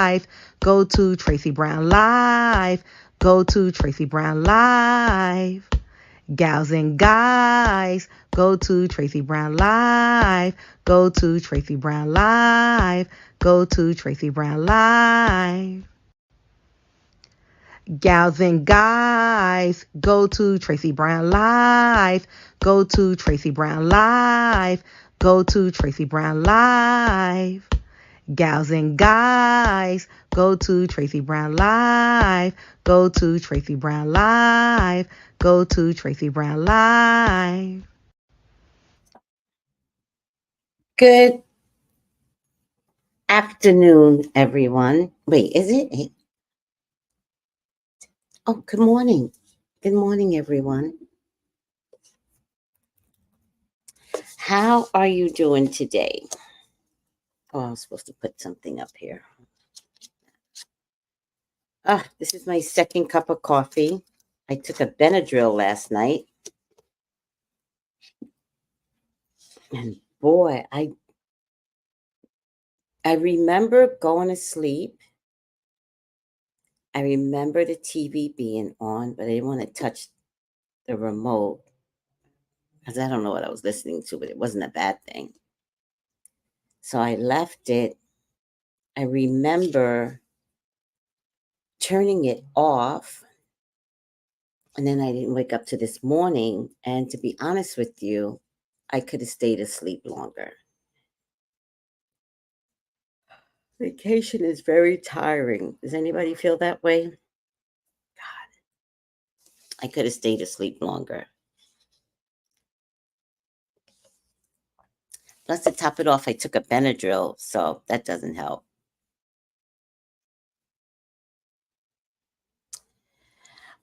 Live. Go to Tracy Brown Live. Go to Tracy Brown Live. Gals and guys, go to Tracy Brown Live. Go to Tracy Brown Live. Go to Tracy Brown Live. Gals and guys, go to Tracy Brown Live. Go to Tracy Brown Live. Go to Tracy Brown Live. Gals and guys, go to Tracy Brown Live. Go to Tracy Brown Live. Go to Tracy Brown Live. Good afternoon, everyone. Wait, is it? Oh, good morning. Good morning, everyone. How are you doing today? Oh, I was supposed to put something up here. This is my second cup of coffee. I took a Benadryl last night. And boy, I remember going to sleep. I remember the TV being on, but I didn't want to touch the remote because I don't know what I was listening to, but it wasn't a bad thing. So I left it. I remember turning it off, and then I didn't wake up to this morning. And to be honest with you, I could have stayed asleep longer. Vacation is very tiring. Does anybody feel that way? God, I could have stayed asleep longer. Plus, to top it off, I took a Benadryl, so that doesn't help.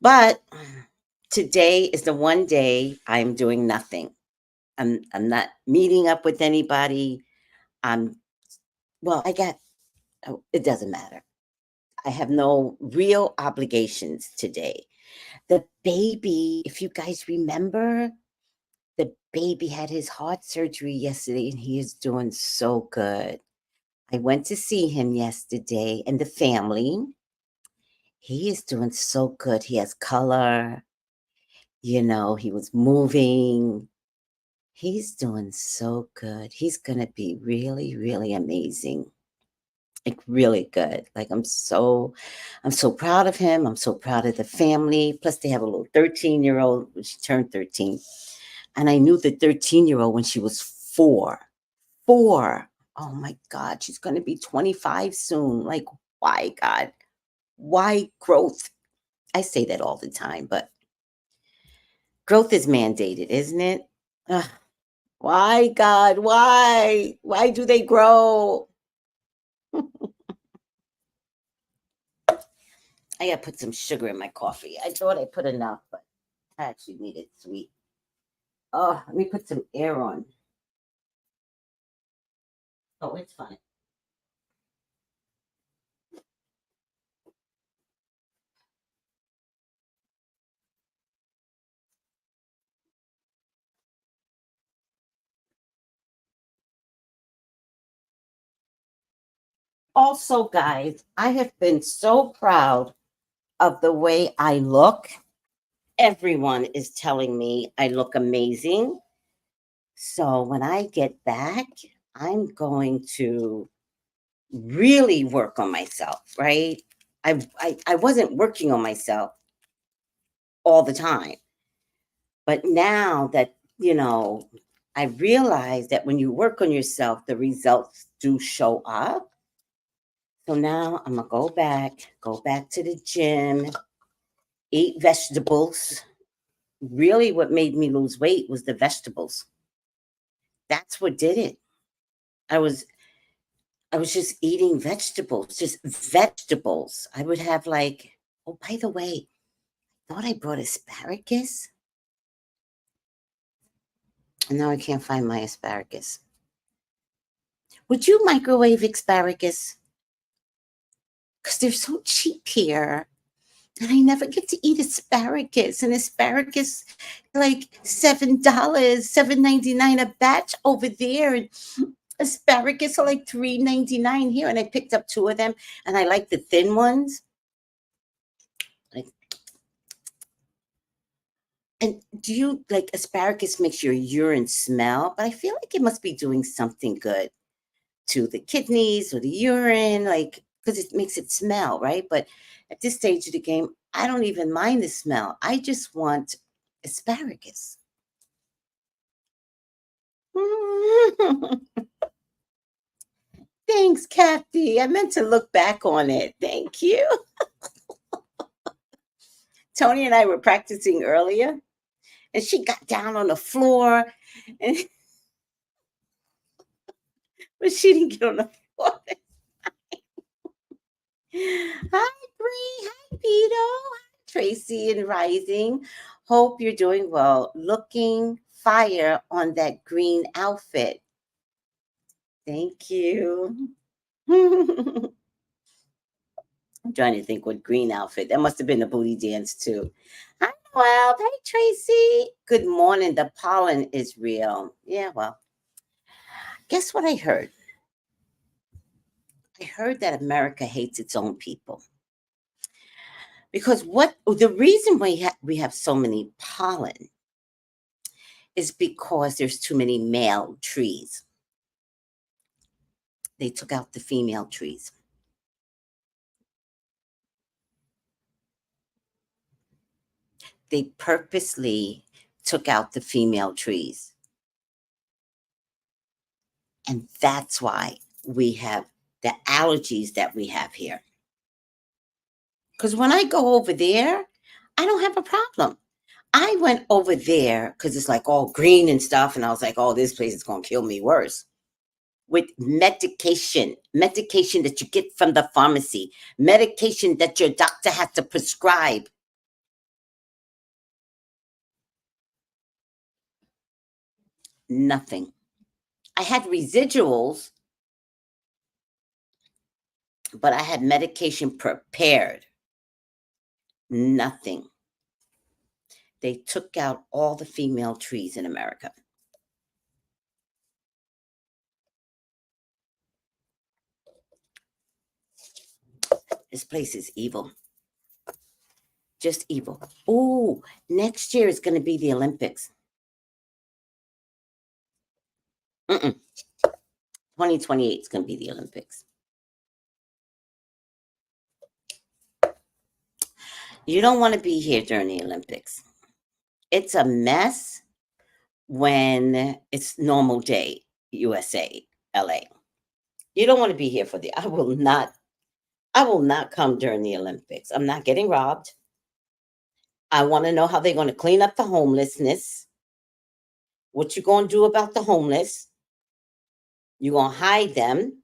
But today is the one day I'm doing nothing. I'm not meeting up with anybody. It doesn't matter. I have no real obligations today. The baby, if you guys remember, the baby had his heart surgery yesterday and he is doing so good. I went to see him yesterday and the family. He is doing so good. He has color. He was moving. He's doing so good. He's going to be really, really amazing. Like really good. Like I'm so proud of him. I'm so proud of the family. Plus they have a little 13-year-old. She turned 13. And I knew the 13-year-old when she was 4. 4. Oh my God, she's going to be 25 soon. Like, why, God? Why growth? I say that all the time, but growth is mandated, isn't it? Why, God? Why? Why do they grow? I got to put some sugar in my coffee. I thought I put enough, but I actually need it sweet. Oh, let me put some air on. Oh, it's fine. Also, guys, I have been so proud of the way I look. Everyone is telling me I look amazing. So when I get back, I'm going to really work on myself, right? I wasn't working on myself all the time. But now that, I realize that when you work on yourself, the results do show up. So now I'm going to go back to the gym, eat vegetables. Really, what made me lose weight was the vegetables. That's what did it. I was just eating vegetables, just vegetables. I would have oh, by the way, I thought I brought asparagus. And now I can't find my asparagus. Would you microwave asparagus? Because they're so cheap here. And I never get to eat asparagus. And asparagus, like $7, $7.99 a batch over there. And Asparagus are like $3.99 here, and I picked up 2 of them, and I like the thin ones. Like, and do you like asparagus makes your urine smell? But I feel like it must be doing something good to the kidneys or the urine, like because it makes it smell, right? But at this stage of the game, I don't even mind the smell. I just want asparagus. Thanks, Kathy. I meant to look back on it. Thank you. Tony and I were practicing earlier, and she got down on the floor, and but she didn't get on the floor. Hi, Bree. Hi, Vito. Hi, Tracy and Rising. Hope you're doing well. Looking fire on that green outfit. Thank you. I'm trying to think what green outfit. That must have been the booty dance too. Hi, well, hey Tracy. Good morning. The pollen is real. Yeah, well, guess what I heard? I heard that America hates its own people. Because what the reason we have so many pollen is because there's too many male trees. They took out the female trees. They purposely took out the female trees. And that's why we have the allergies that we have here. Because when I go over there, I don't have a problem. I went over there because it's like all green and stuff. And I was like, oh, this place is going to kill me worse. With medication that you get from the pharmacy, medication that your doctor has to prescribe. Nothing. I had residuals, but I had medication prepared. Nothing. They took out all the female trees in America. This place is evil. Just evil. Oh, next year is going to be the Olympics. 2028 is going to be the Olympics. You don't want to be here during the Olympics. It's a mess when it's normal day, USA, LA. You don't want to be here for the I will not come during the Olympics. I'm not getting robbed. I want to know how they're going to clean up the homelessness. What you going to do about the homeless? You going to hide them?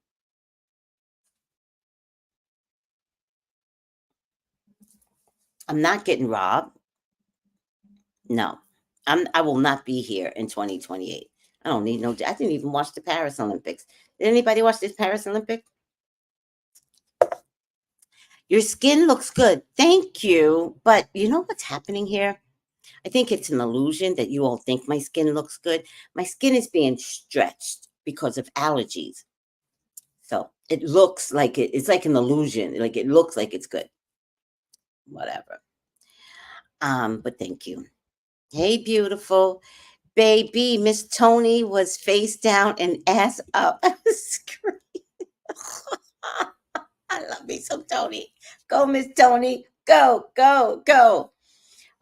I'm not getting robbed. No. I will not be here in 2028. I don't need no I didn't even watch the Paris Olympics. Did anybody watch this Paris Olympics? Your skin looks good. Thank you. But you know what's happening here? I think it's an illusion that you all think my skin looks good. My skin is being stretched because of allergies. So it looks like it's like an illusion. Like it looks like it's good. Whatever. But thank you. Hey, beautiful. Baby, Miss Tony was face down and ass up. I love me some Tony. Go, Miss Tony. Go, go, go.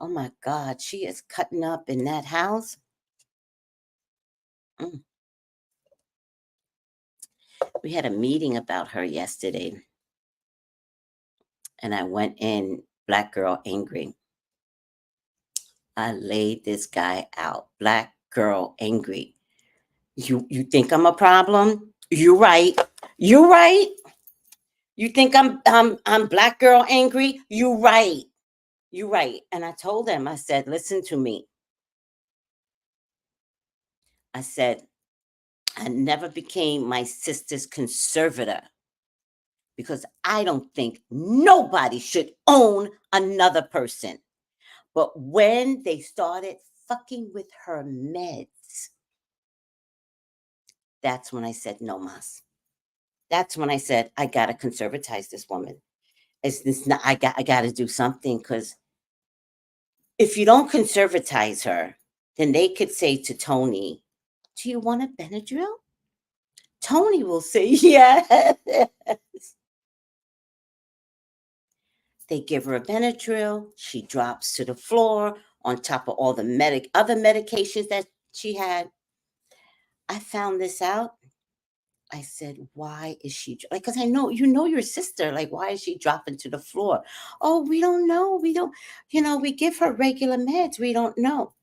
Oh my God, she is cutting up in that house. Mm. We had a meeting about her yesterday. And I went in, black girl angry. I laid this guy out. Black girl angry. You think I'm a problem? You right. You right. You think I'm black girl angry? You right. You right. And I told him, I said, listen to me. I said, I never became my sister's conservator because I don't think nobody should own another person. But when they started fucking with her meds, That's when I said, no mas. That's when I said, I got to conservatize this woman. It's not, I got to do something, because if you don't conservatize her, then they could say to Tony, do you want a Benadryl? Tony will say, yes. They give her a Benadryl. She drops to the floor on top of all the other medications that she had. I found this out. I said, why is she like, because I know your sister, like, why is she dropping to the floor? Oh, we don't know. We don't, we give her regular meds. We don't know.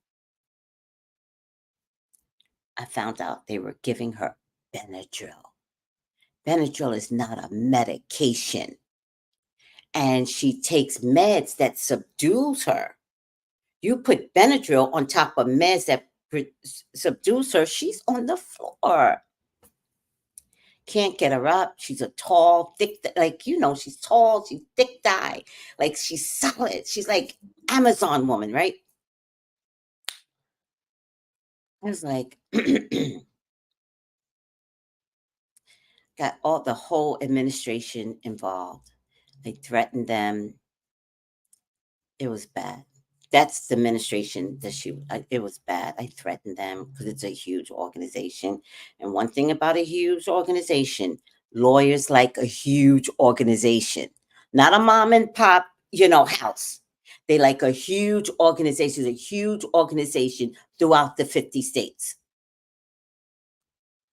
I found out they were giving her Benadryl. Benadryl is not a medication. And she takes meds that subdues her. You put Benadryl on top of meds that subdues her, she's on the floor. Can't get her up. She's a tall, thick, like, she's tall, she's thick thigh. Like, she's solid. She's like Amazon woman, right? I was like, got the whole administration involved. I threatened them. It was bad. That's the administration that it was bad. I threatened them because it's a huge organization. And one thing about a huge organization, lawyers like a huge organization, not a mom and pop, house. They like a huge organization, throughout the 50 states.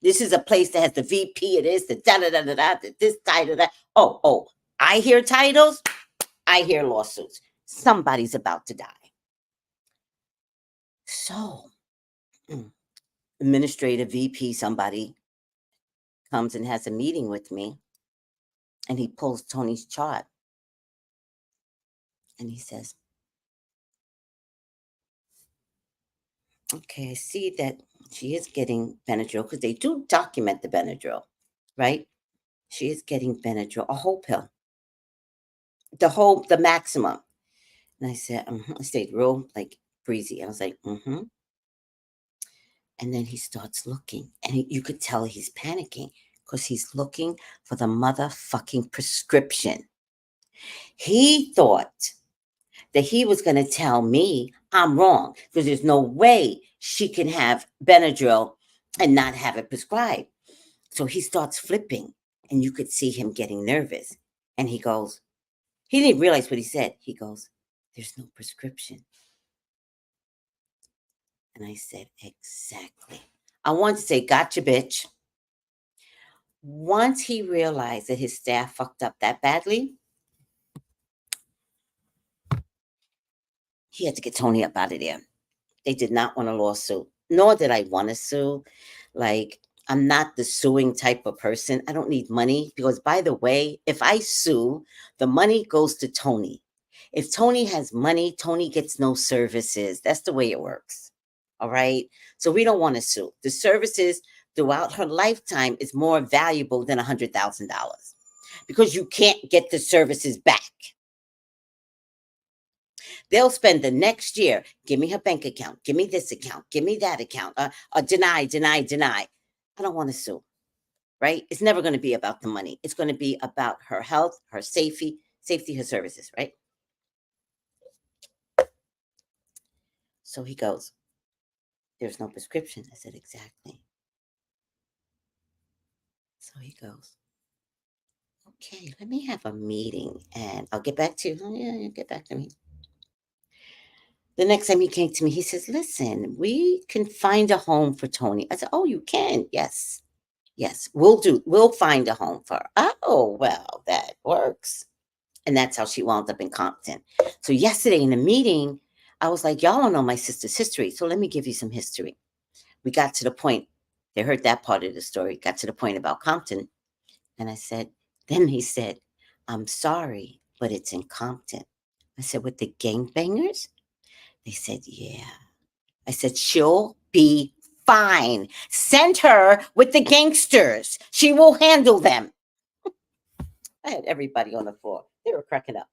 This is a place that has the VP, it is the da-da-da-da-da, this title, that. Oh, I hear titles, I hear lawsuits. Somebody's about to die. So, administrative VP, somebody comes and has a meeting with me, and he pulls Tony's chart. And he says, okay, I see that she is getting Benadryl, because they do document the Benadryl, right? She is getting Benadryl, a whole pill, the maximum. And I said, I stayed real, like, breezy. I was like, And then he starts looking, and you could tell he's panicking, because he's looking for the motherfucking prescription. He thought that he was going to tell me I'm wrong, because there's no way she can have Benadryl and not have it prescribed. So he starts flipping, and you could see him getting nervous. And he goes, he didn't realize what he said. He goes, there's no prescription. And I said, exactly. I wanted to say, gotcha, bitch. Once he realized that his staff fucked up that badly, he had to get Tony up out of there. They did not want a lawsuit, nor did I want to sue. Like, I'm not the suing type of person. I don't need money, because, by the way, if I sue, the money goes to Tony. If Tony has money, Tony gets no services. That's the way it works. All right. So we don't want to sue. The services throughout her lifetime is more valuable than $100,000, because you can't get the services back. They'll spend the next year, give me her bank account, give me this account, give me that account, deny. I don't want to sue, right? It's never going to be about the money. It's going to be about her health, her safety, her services, right? So he goes, there's no prescription. I said, exactly. So he goes, okay, let me have a meeting and I'll get back to you. Oh, yeah, get back to me. The next time he came to me, he says, listen, we can find a home for Tony. I said, oh, you can? Yes, we'll find a home for her. Oh, well, that works. And that's how she wound up in Compton. So yesterday in the meeting, I was like, y'all don't know my sister's history, so let me give you some history. We got to the point, they heard that part of the story, got to the point about Compton. And I said, then he said, I'm sorry, but it's in Compton. I said, with the gangbangers? They said, yeah. I said, she'll be fine. Send her with the gangsters. She will handle them. I had everybody on the floor. They were cracking up.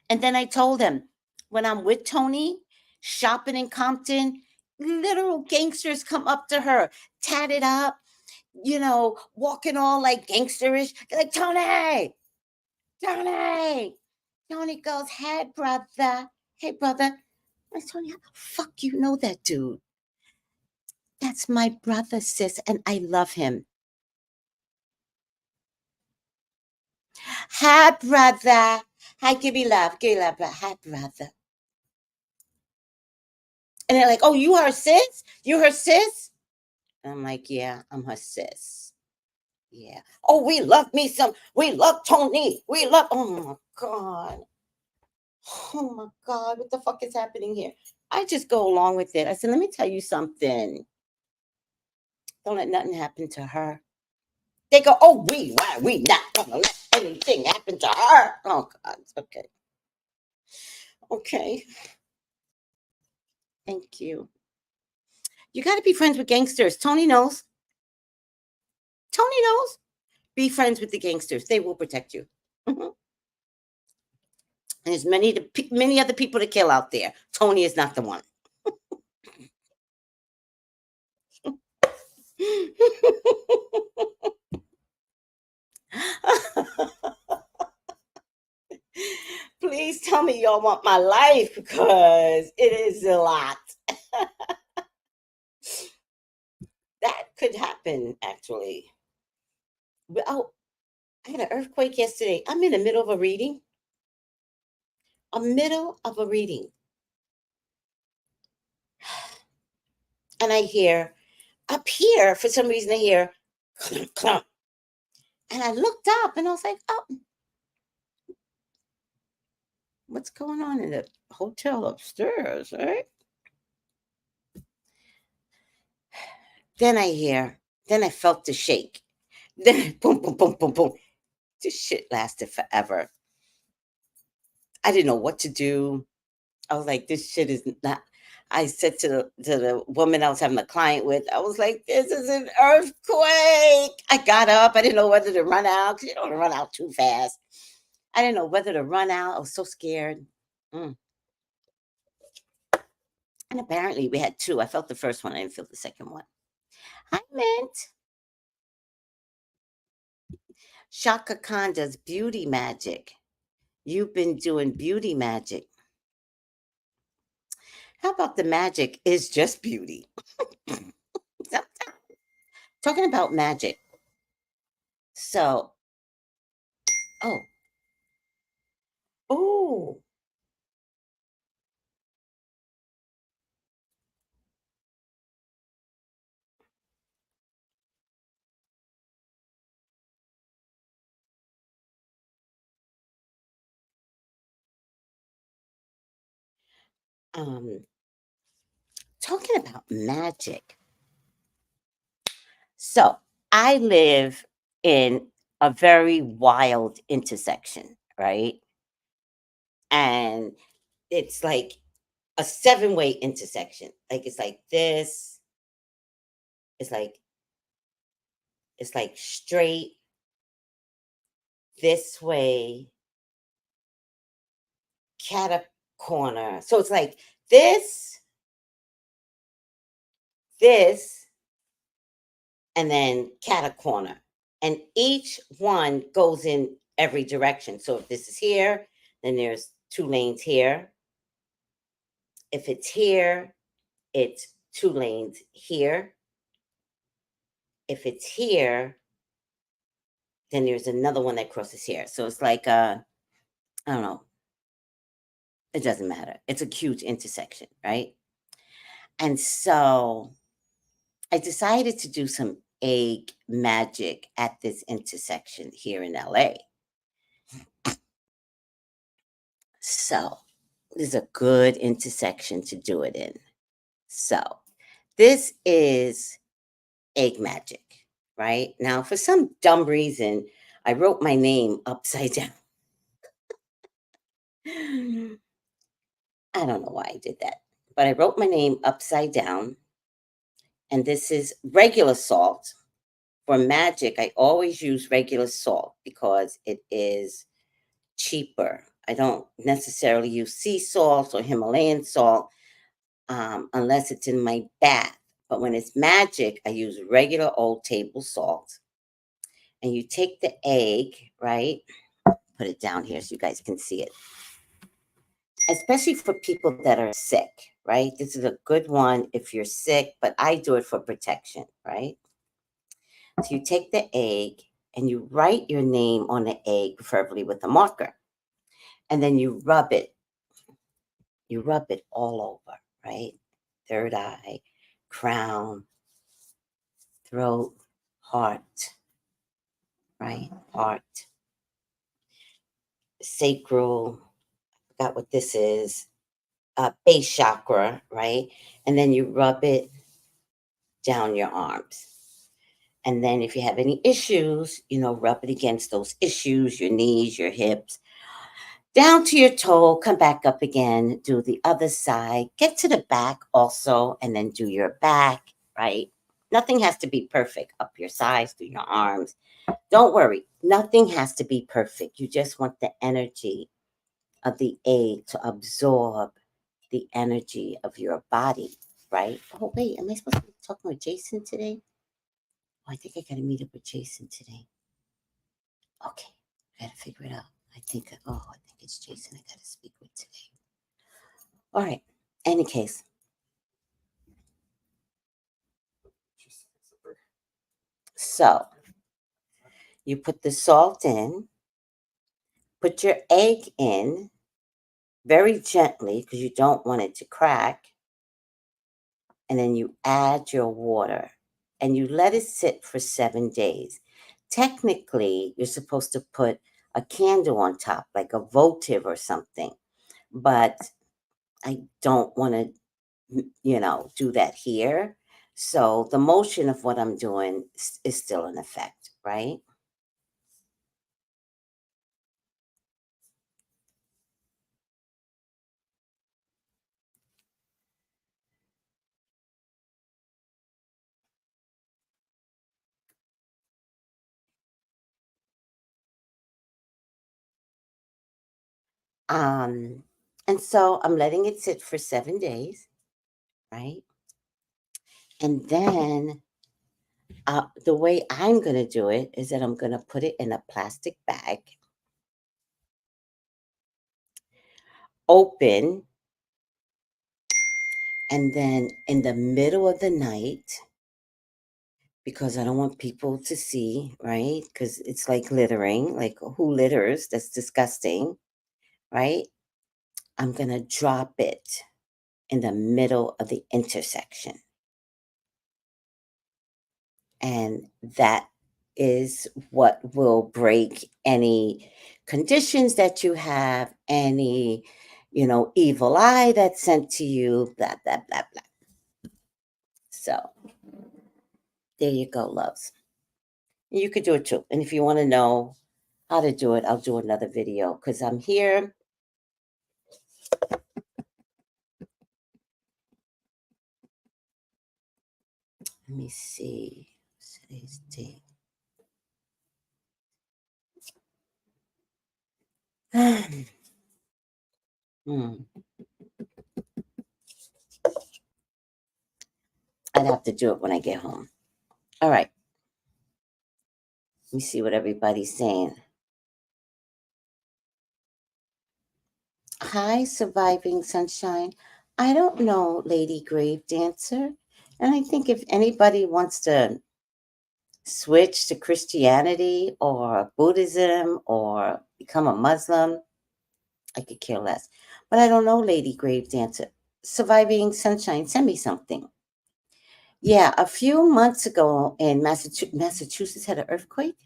And then I told them, when I'm with Tony, shopping in Compton, literal gangsters come up to her, tatted up, walking all like gangsterish. They're like, Tony, Tony. Tony goes, hey, brother. Hey, brother. I said, Tony, how the fuck you know that dude? That's my brother, sis, and I love him. Hi, brother. Hi, give me love. Give me love. Hi, brother. And they're like, oh, you her sis? You her sis? And I'm like, yeah, I'm her sis. Yeah. Oh, we love we love Tony. Oh my God. Oh my God. What the fuck is happening here? I just go along with it. I said, let me tell you something. Don't let nothing happen to her. They go, oh, we not gonna let anything happen to her. Oh God. Okay. Okay. Thank you. You got to be friends with gangsters. Tony knows. Tony knows. Be friends with the gangsters. They will protect you. Mhm. And there's many other people to kill out there. Tony is not the one. Please tell me y'all want my life because it is a lot. That could happen, actually. Oh, I had an earthquake yesterday. I'm in the middle of a reading. A middle of a reading. And I hear, up here, for some reason, I hear clunk, clunk. And I looked up and I was like, oh, what's going on in the hotel upstairs, right? Then I felt the shake. Then boom, boom, boom, boom, boom. This shit lasted forever. I didn't know what to do. I was like, this shit is not. I said to the woman I was having a client with, I was like, this is an earthquake. I got up. I didn't know whether to run out because you don't want to run out too fast. I didn't know whether to run out. I was so scared. Mm. And apparently we had two. I felt the first one. I didn't feel the second one. I meant Shaka Khan does beauty magic. You've been doing beauty magic. How about the magic is just beauty? Talking about magic. So, oh, oh, um, talking about magic. So, I live in a very wild intersection, right? And it's like a seven-way intersection. Like it's like this. It's like straight this way, cat corner. So it's like this, and then cat corner. And each one goes in every direction. So if this is here, then there's two lanes here. If it's here, it's two lanes here. If it's here, then there's another one that crosses here. So it's like I don't know. It doesn't matter. It's a huge intersection, right? And so I decided to do some egg magic at this intersection here in LA. So this is a good intersection to do it in. So this is egg magic, right? Now, for some dumb reason, I wrote my name upside down. I don't know why I did that, but I wrote my name upside down. And this is regular salt. For magic, I always use regular salt because it is cheaper. I don't necessarily use sea salt or Himalayan salt. unless it's in my bath. But when it's magic, I use regular old table salt. And you take the egg, right? Put it down here so you guys can see it. Especially for people that are sick, right? This is a good one if you're sick, but I do it for protection, right? So you take the egg and you write your name on the egg, preferably with a marker. And then you rub it. You rub it all over, right? Third eye, crown, throat, heart, right? Heart, sacral, forgot what this is, base chakra, right? And then you rub it down your arms. And then if you have any issues, rub it against those issues, your knees, your hips, down to your toe, come back up again, do the other side, get to the back also, and then do your back, right? Nothing has to be perfect. Up your sides, do your arms. Don't worry, nothing has to be perfect. You just want the energy of the egg to absorb the energy of your body, right? Oh, wait, am I supposed to be talking with Jason today? Oh, I think I got to meet up with Jason today. Okay, I got to figure it out. I think it's Jason I got to speak with today. All right, any case. So, you put the salt in, put your egg in very gently because you don't want it to crack. And then you add your water and you let it sit for 7 days. Technically, you're supposed to put a candle on top, like a votive or something. But I don't want to, do that here. So the motion of what I'm doing is still in effect, right? Um, and so I'm letting it sit for 7 days, right? And then the way I'm going to do it is that I'm going to put it in a plastic bag, open, and then in the middle of the night, because I don't want people to see, right? Because it's like littering, like who litters? That's disgusting, right? I'm going to drop it in the middle of the intersection. And that is what will break any conditions that you have, any, evil eye that's sent to you, blah, blah, blah, blah. So there you go, loves. You could do it too. And if you want to know how to do it, I'll do another video because I'm here. Let me see. Today's date. Hmm. I'd have to do it when I get home. All right. Let me see what everybody's saying. Hi, Surviving Sunshine. I don't know Lady Grave Dancer. And I think if anybody wants to switch to Christianity or Buddhism or become a Muslim, I could care less. But I don't know Lady Grave Dancer. Surviving Sunshine, send me something. Yeah, a few months ago in Massachusetts had an earthquake.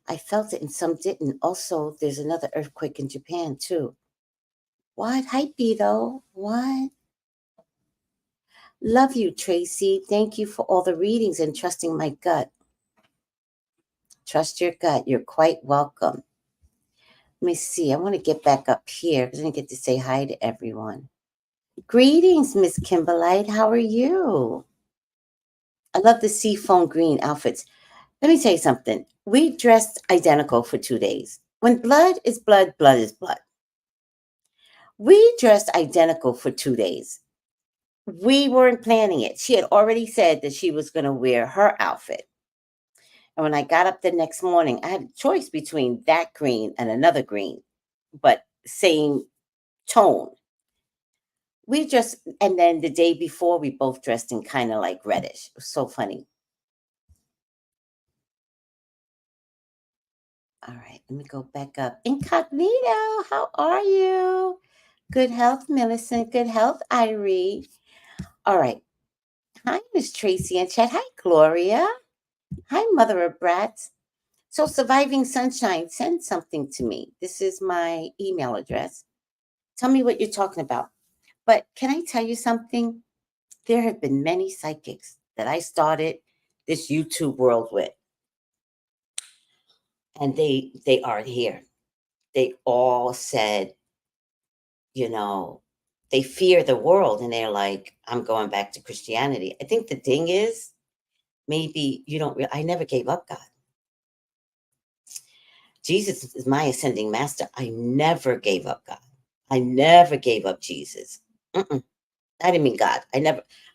I felt it and some didn't. Also, there's another earthquake in Japan too. What? Hypey though. What? Love you, Tracy. Thank you for all the readings and trusting my gut. Trust your gut. You're quite welcome. Let me see. I want to get back up here because I didn't get to say hi to everyone. Greetings, Miss Kimberlite. How are you? I love the seafoam green outfits. Let me tell you something. We dressed identical for 2 days. When blood is blood, blood is blood. We dressed identical for 2 days. We weren't planning it. She had already said that she was going to wear her outfit. And when I got up the next morning, I had a choice between that green and another green, but same tone. We just, and then the day before, we both dressed in kind of like reddish. It was so funny. All right, let me go back up. Incognito, how are you? Good health, Millicent. Good health, Irie. All right. Hi, Miss Tracy and Chet. Hi, Gloria. Hi, Mother of Brats. So, Surviving Sunshine, send something to me. This is my email address. Tell me what you're talking about. But can I tell you something? There have been many psychics that I started this YouTube world with, and they aren't here. They all said, you know, they fear the world, and they're like, I'm going back to Christianity. I think the thing is, maybe you don't. I never gave up God. Jesus is my ascending master. I never gave up God. I never gave up Jesus. Mm-mm. I didn't mean God. I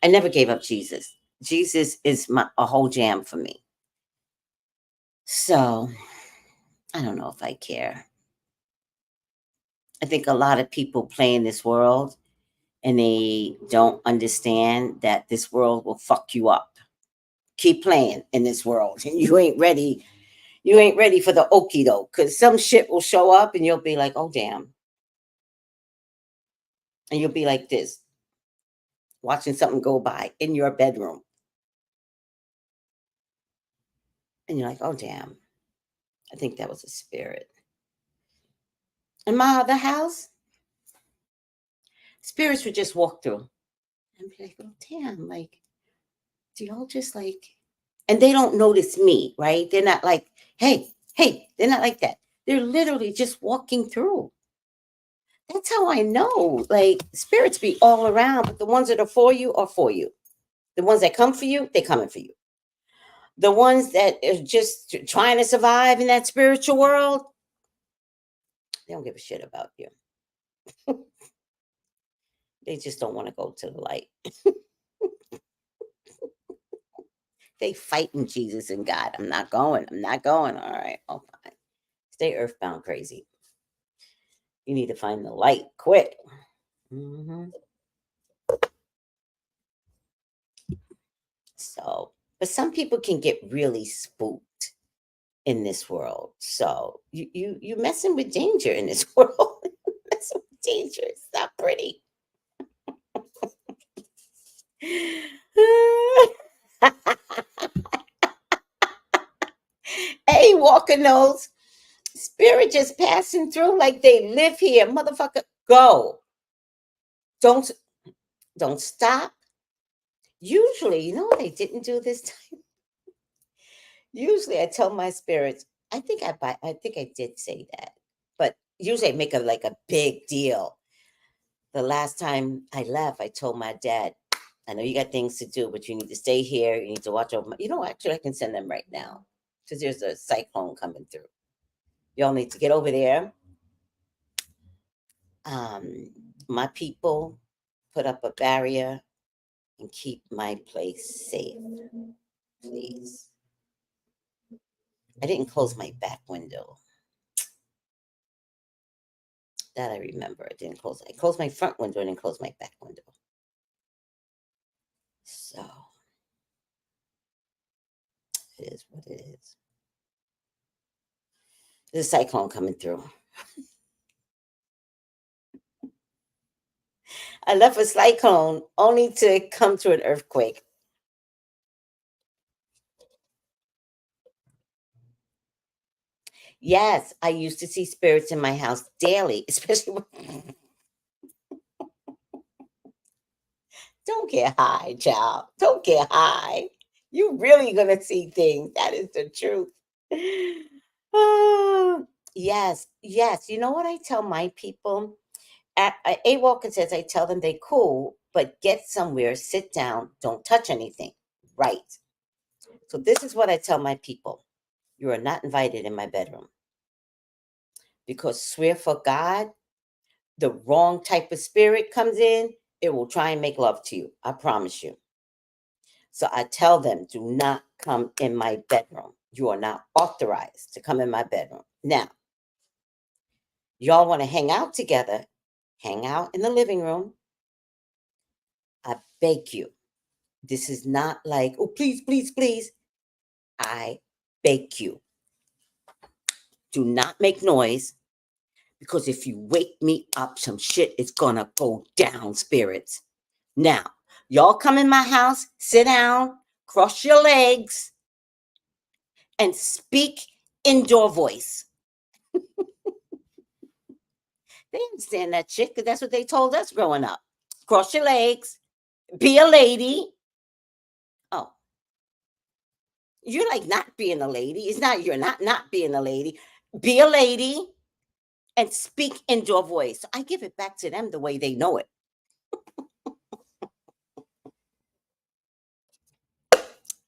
never gave up Jesus. Jesus is a whole jam for me. So I don't know if I care. I think a lot of people play in this world and they don't understand that this world will fuck you up. Keep playing in this world. And you ain't ready. You ain't ready for the okie doke, because some shit will show up and you'll be like, oh damn. And you'll be like this, watching something go by in your bedroom. And you're like, oh damn. I think that was a spirit. In my other house, spirits would just walk through and be like, oh damn, like, do y'all just like, and they don't notice me, right? They're not like, hey, hey, they're not like that. They're literally just walking through. That's how I know. Like, spirits be all around, but the ones that are for you are for you. The ones that come for you, they coming for you. The ones that are just trying to survive in that spiritual world, they don't give a shit about you. They just don't want to go to the light. They fighting Jesus and God. I'm not going. I'm not going. All right. Oh, fine. Stay earthbound crazy. You need to find the light quick. Hmm. So, but some people can get really spooked in this world. So you messing with danger in this world. Messing with danger. It's not pretty. Hey, Walker knows. Spirit just passing through like they live here. Motherfucker, go. Don't don't stop. Usually, you know what I didn't do this time? Usually I tell my spirits, I think I did say that. But usually I make a big deal. The last time I left, I told my dad, I know you got things to do, but you need to stay here. You need to watch over my, actually I can send them right now. Because there's a cyclone coming through. Y'all need to get over there. Um, my people put up a barrier and keep my place safe, please. I didn't close my back window. That I remember. I didn't close. I closed my front window and then closed my back window. So it is what it is. There's a cyclone coming through. I left a cyclone only to come to an earthquake. Yes, I used to see spirits in my house daily, especially when don't get high, child. Don't get high. You really gonna see things. That is the truth. Oh, yes, yes. You know what I tell my people? A Walker says I tell them they cool, but get somewhere, sit down, don't touch anything. Right. So this is what I tell my people. You are not invited in my bedroom. Because swear for God, the wrong type of spirit comes in, it will try and make love to you. I promise you. So I tell them, do not come in my bedroom. You are not authorized to come in my bedroom. Now, y'all want to hang out together, hang out in the living room. I beg you. This is not like, oh, please, please, please. I beg you. Do not make noise, because if you wake me up, some shit is gonna go down, spirits. Now, y'all come in my house, sit down, cross your legs, and speak indoor voice. They understand that shit because that's what they told us growing up. Cross your legs, be a lady. Oh, you're like not being a lady. It's not you're not being a lady. Be a lady and speak indoor voice. So I give it back to them the way they know it.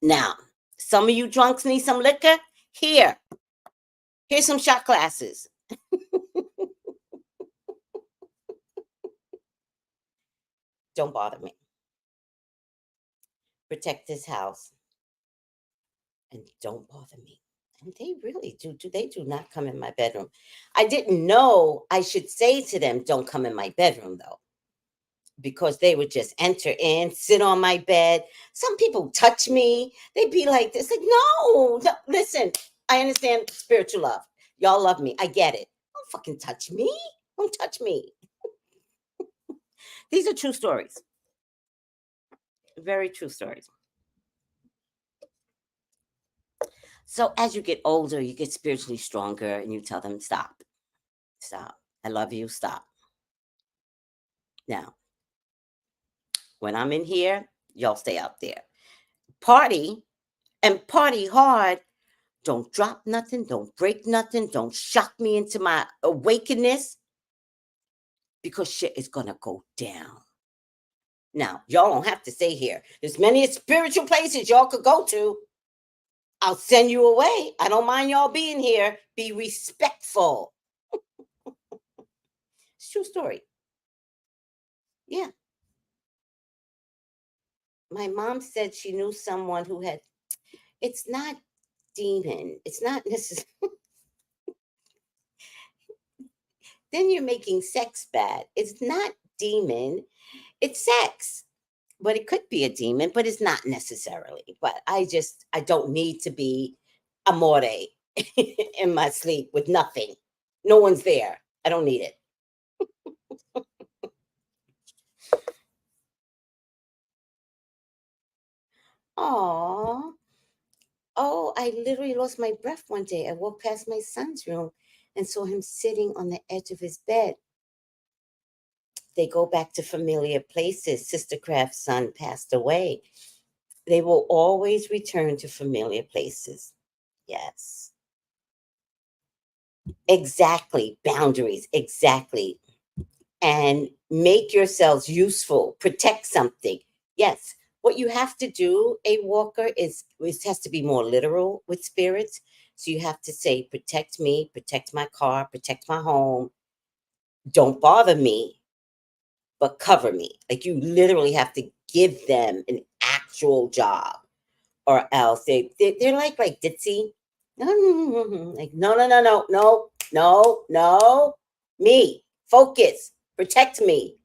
Now, some of you drunks need some liquor. Here's some shot glasses. Don't bother me. Protect this house. And don't bother me. And they really do. They do not come in my bedroom. I didn't know I should say to them, don't come in my bedroom, though, because they would just enter in, sit on my bed. Some people touch me. They'd be like this. Like, no, listen, I understand spiritual love. Y'all love me. I get it. Don't fucking touch me. Don't touch me. These are true stories. Very true stories. So as you get older, you get spiritually stronger, and you tell them, stop. Stop. I love you. Stop. Now, when I'm in here, y'all stay out there. Party and party hard. Don't drop nothing. Don't break nothing. Don't shock me into my awakeness, because shit is going to go down. Now, y'all don't have to stay here. There's many spiritual places y'all could go to. I'll send you away. I don't mind y'all being here. Be respectful. It's a true story. Yeah. My mom said she knew someone who had, it's not demon. It's not necessarily. Then you're making sex bad. It's not demon. It's sex. But it could be a demon, but it's not necessarily. But I don't need to be amore in my sleep with nothing. No one's there. I don't need it. Aw. Oh, I literally lost my breath one day. I walked past my son's room and saw him sitting on the edge of his bed. They go back to familiar places. Sister Craft's son passed away. They will always return to familiar places. Yes. Exactly. Boundaries. Exactly. And make yourselves useful. Protect something. Yes. What you have to do, a walker, is it has to be more literal with spirits. So you have to say, protect me, protect my car, protect my home. Don't bother me, but cover me. Like, you literally have to give them an actual job, or else they're like ditzy. Like, no, no, no, no, no, no, no. Me, focus, protect me.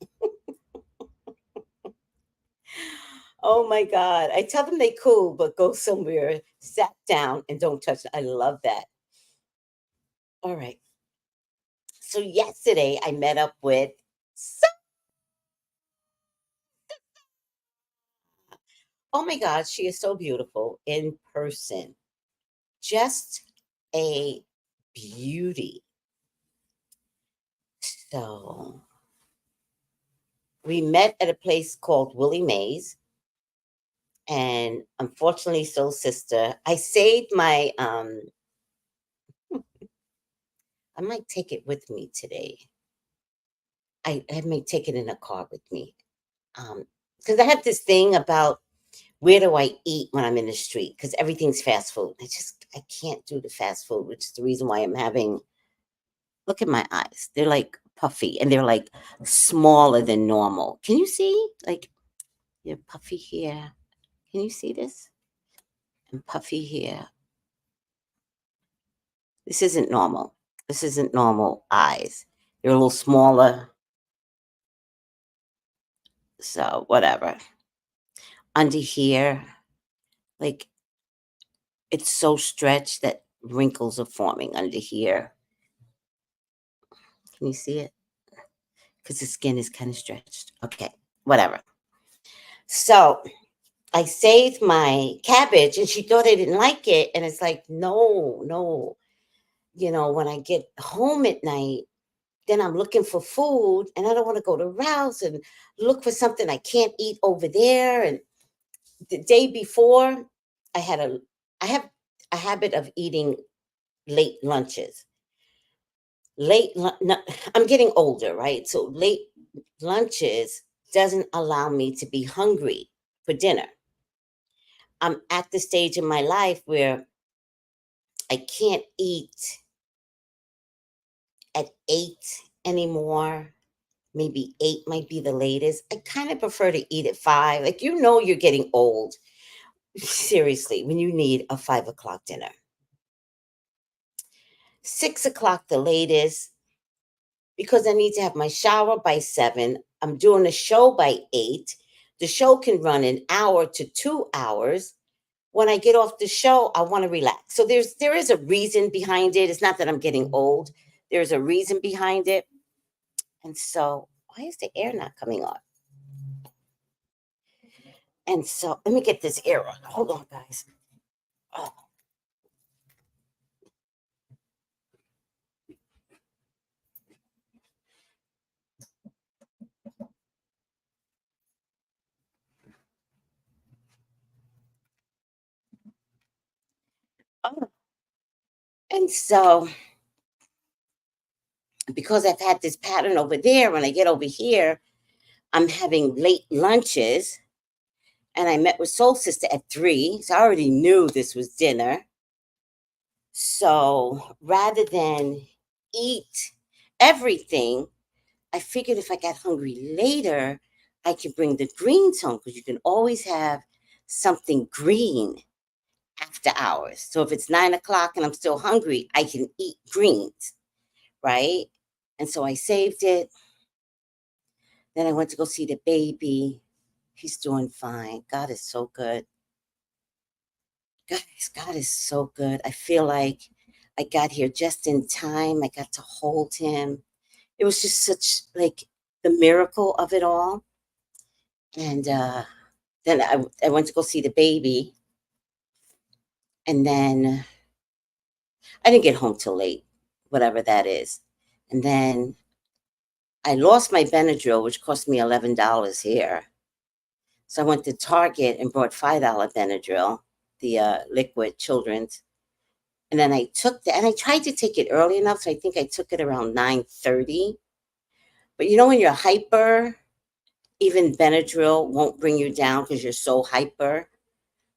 Oh my God. I tell them they cool, but go somewhere, sat down, and don't touch it. I love that. All right. So yesterday I met up with oh my God, she is so beautiful in person. Just a beauty. So we met at a place called Willie Mays. And unfortunately, so sister, I saved my I might take it with me today. I may take it in a car with me. Because I have this thing about, where do I eat when I'm in the street? Because everything's fast food. I can't do the fast food, which is the reason why I'm having, look at my eyes. They're like puffy, and they're like smaller than normal. Can you see? Like, you're puffy here. Can you see this? And puffy here. This isn't normal. This isn't normal eyes. They're a little smaller. So, whatever. Under here, like, it's so stretched that wrinkles are forming under here. Can you see it? Because the skin is kind of stretched. Okay, whatever. So, I saved my cabbage and she thought I didn't like it. And it's like, no, no. When I get home at night, then I'm looking for food and I don't want to go to Rouse and look for something I can't eat over there. And the day before, I have a habit of eating late lunches. No, I'm getting older, right? So late lunches doesn't allow me to be hungry for dinner. I'm at the stage in my life where I can't eat at 8 anymore. Maybe 8 might be the latest. I kind of prefer to eat at 5. Like, you're getting old. Seriously, when you need a 5 o'clock dinner. 6 o'clock the latest, because I need to have my shower by 7. I'm doing a show by 8. The show can run an hour to 2 hours. When I get off the show, I want to relax. So there is a reason behind it. It's not that I'm getting old. There's a reason behind it. And so, why is the air not coming on? And so, let me get this air on. Hold on, guys. Oh. Oh. And so, because I've had this pattern over there, when I get over here, I'm having late lunches. And I met with Soul Sister at 3. So I already knew this was dinner. So rather than eat everything, I figured if I got hungry later, I could bring the greens home, because you can always have something green after hours. So if it's 9 o'clock and I'm still hungry, I can eat greens, right? And so I saved it. Then I went to go see the baby. He's doing fine. God is so good. Guys, God is so good. I feel like I got here just in time. I got to hold him. It was just such, like, the miracle of it all. And then I went to go see the baby. And then I didn't get home till late, whatever that is. And then I lost my Benadryl, which cost me $11 here. So I went to Target and bought $5 Benadryl, the liquid children's. And then I took that, and I tried to take it early enough, so I think I took it around 9:30. But when you're hyper, even Benadryl won't bring you down because you're so hyper.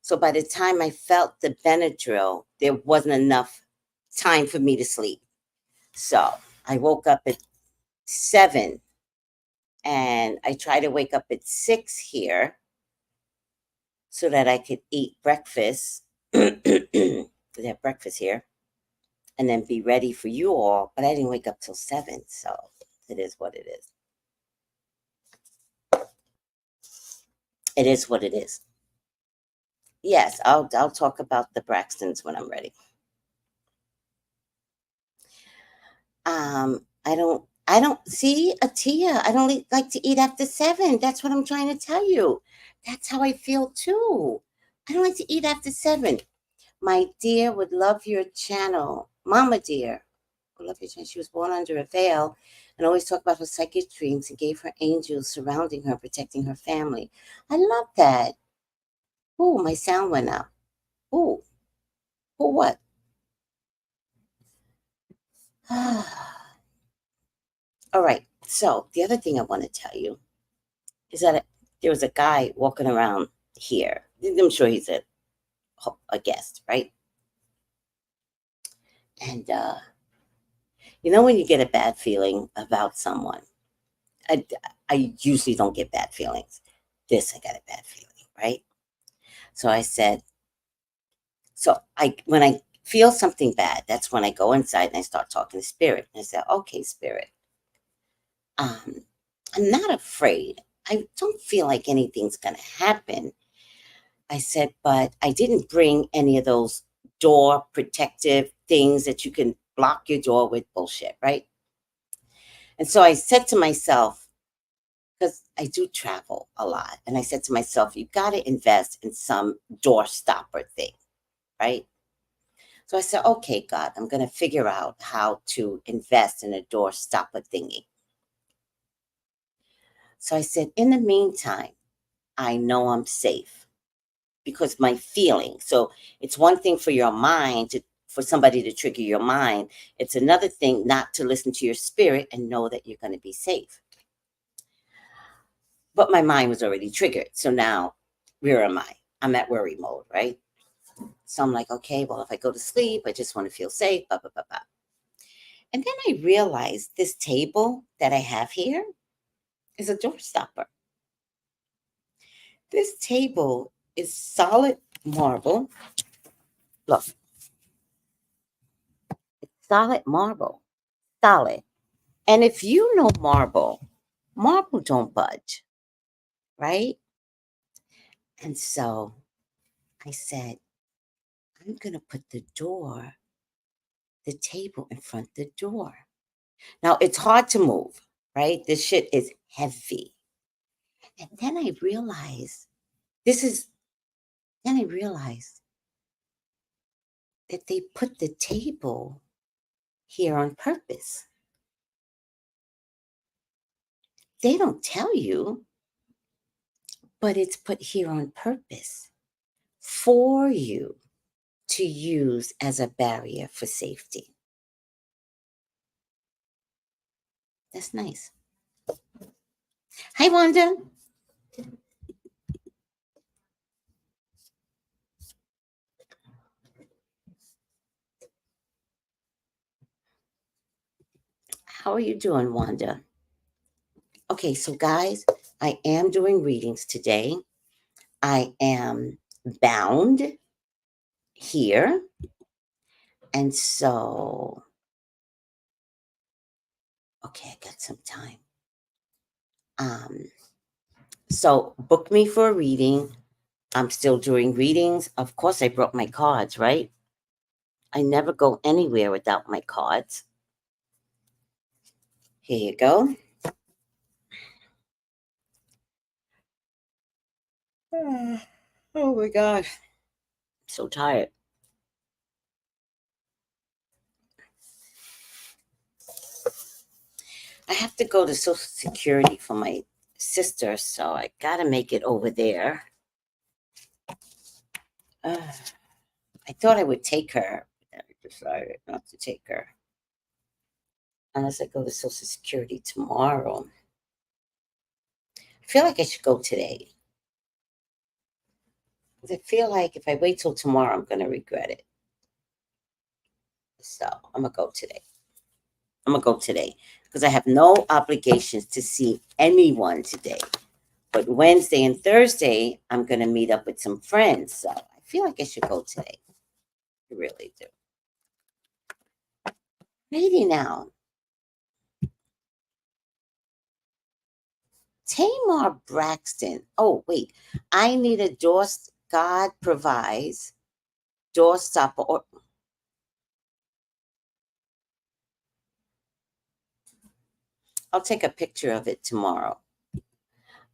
So by the time I felt the Benadryl, there wasn't enough time for me to sleep. So I woke up at 7, and I try to wake up at 6 here so that I could eat breakfast. They have breakfast here. And then be ready for you all. But I didn't wake up till 7, so it is what it is. It is what it is. Yes, I'll talk about the Braxtons when I'm ready. I don't see Atia. I don't like to eat after 7. That's what I'm trying to tell you. That's how I feel too. I don't like to eat after 7. My dear would love your channel. Mama dear would love your channel. She was born under a veil and always talked about her psychic dreams and gave her angels surrounding her, protecting her family. I love that. Oh, my sound went out. Oh, what? All right. So the other thing I want to tell you is that there was a guy walking around here. I'm sure he's a guest, right? And You know, when you get a bad feeling about someone, I, I usually don't get bad feelings. This, I got a bad feeling, right? So I said, when I feel something bad, that's when I go inside and I start talking to spirit. And I say, okay, spirit, um, I'm not afraid. I don't feel like anything's going to happen. I said, but I didn't bring any of those door protective things that you can block your door with bullshit, right? And so I said to myself, because I do travel a lot, and I said to myself, you got to invest in some door stopper thing, right? So I said, okay, God, I'm going to figure out how to invest in a door stopper thingy. So I said, in the meantime, I know I'm safe because my feeling. So it's one thing for your mind for somebody to trigger your mind. It's another thing not to listen to your spirit and know that you're going to be safe. But my mind was already triggered. So now, where am I? I'm at worry mode, right? So I'm like, okay, well, if I go to sleep, I just want to feel safe, blah, blah, blah, blah. And then I realized this table that I have here is a door stopper. This table is solid marble. Look, solid marble. Solid. And if you know marble, marble don't budge, right? And so I said, I'm going to put the table in front of the door. Now, it's hard to move, right? This shit is heavy. And then I realized then I realized that they put the table here on purpose. They don't tell you, but it's put here on purpose for you to use as a barrier for safety. That's nice. Hi, Wanda. How are you doing, Wanda? Okay, so guys, I am doing readings today. I am bound here. And so, okay, I got some time. So book me for a reading. I'm still doing readings. Of course, I brought my cards, right? I never go anywhere without my cards. Here you go. Oh my gosh. I'm so tired. I have to go to Social Security for my sister, so I gotta make it over there. I thought I would take her, but I decided not to take her. Unless I go to Social Security tomorrow. I feel like I should go today. I feel like if I wait till tomorrow, I'm going to regret it. So I'm going to go today. I'm going to go today because I have no obligations to see anyone today. But Wednesday and Thursday, I'm going to meet up with some friends. So I feel like I should go today. I really do. Maybe now. Tamar Braxton. Oh, wait. I need a door. God provides door stopper. Or I'll take a picture of it tomorrow.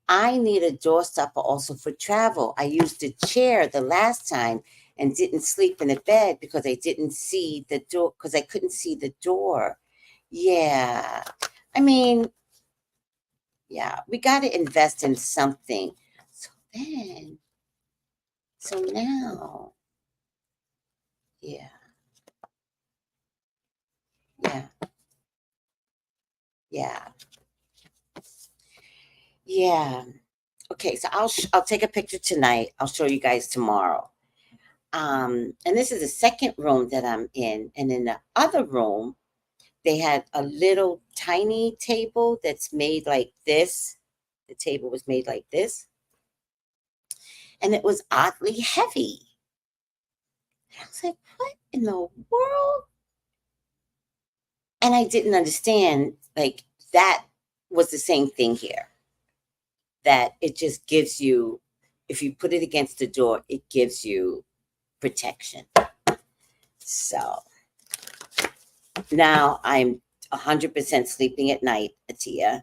I need a door stopper also for travel. I used a chair the last time and didn't sleep in a bed because I didn't see the door, because I couldn't see the door. Yeah. I mean, yeah, we got to invest in something. So now, yeah, yeah, yeah, yeah. Okay, so I'll take a picture tonight. I'll show you guys tomorrow. And this is the second room that I'm in, and in the other room, they had a little tiny table that's made like this. The table was made like this, and it was oddly heavy. I was like, what in the world? And I didn't understand, like, that was the same thing here. That it just gives you, if you put it against the door, it gives you protection. So now I'm 100% sleeping at night, Atia,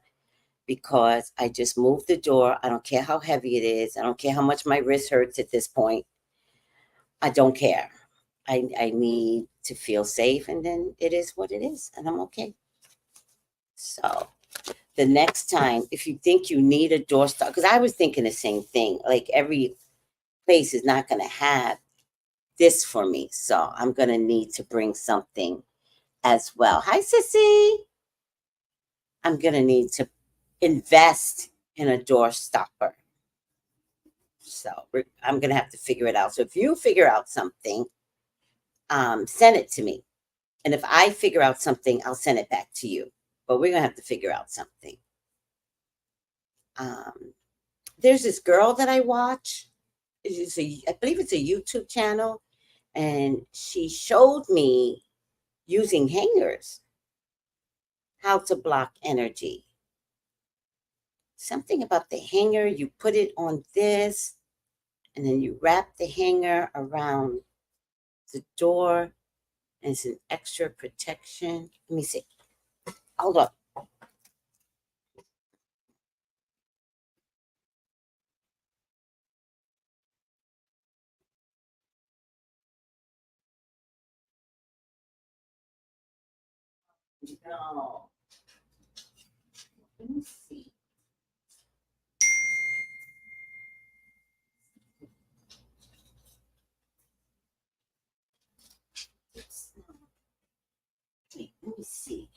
because I just moved the door. I don't care how heavy it is. I don't care how much my wrist hurts at this point. I don't care. I need to feel safe, and then it is what it is, and I'm okay. So the next time, if you think you need a doorstop, because I was thinking the same thing, like every place is not going to have this for me. So I'm going to need to bring something as well. Hi, Sissy. I'm going to need to invest in a door stopper. So I'm going to have to figure it out. So if you figure out something, send it to me. And if I figure out something, I'll send it back to you. But we're going to have to figure out something. There's this girl that I watch. I believe it's a YouTube channel. And she showed me using hangers how to block energy. Something about the hanger, you put it on this, and then you wrap the hanger around the door, and it's an extra protection. Let me see. Hold up. No. Let me see. Wait, let me see.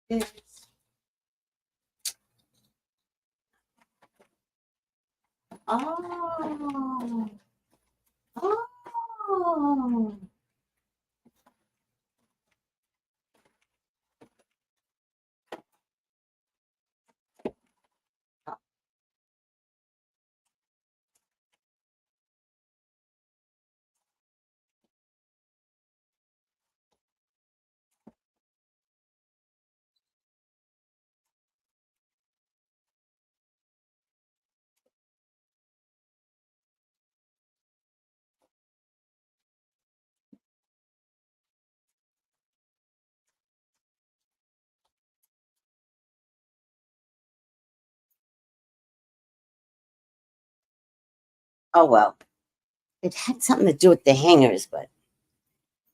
It's, oh. Oh. Oh, well. It had something to do with the hangers, but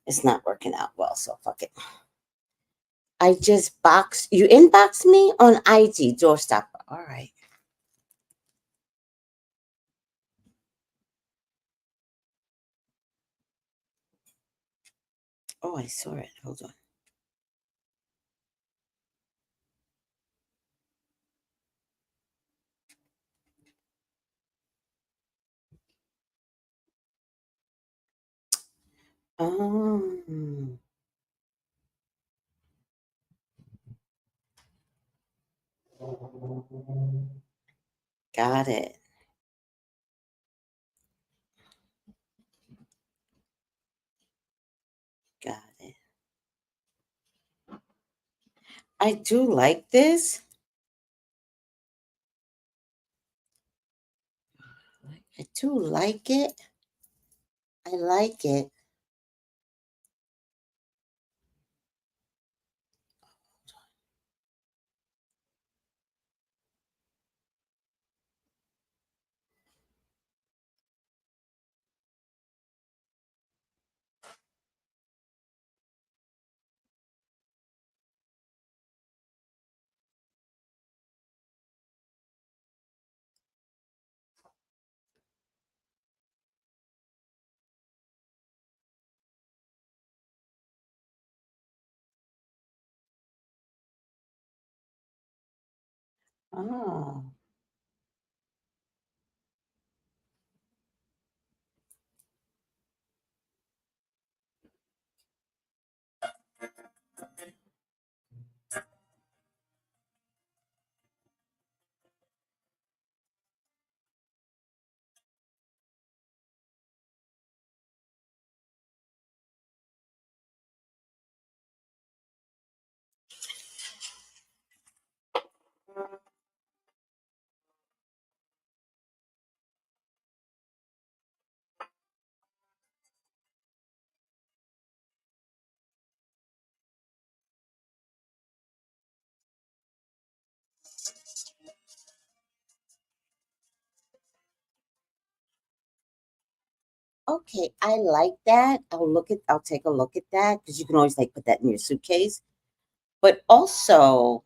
it's not working out well, so fuck it. I just you inbox me on IG, doorstopper. All right. Oh, I saw it. Hold on. Oh, got it. Got it. I do like this. I do like it. I like it. Oh. Okay, I like that. I'll take a look at that because you can always like put that in your suitcase. But also,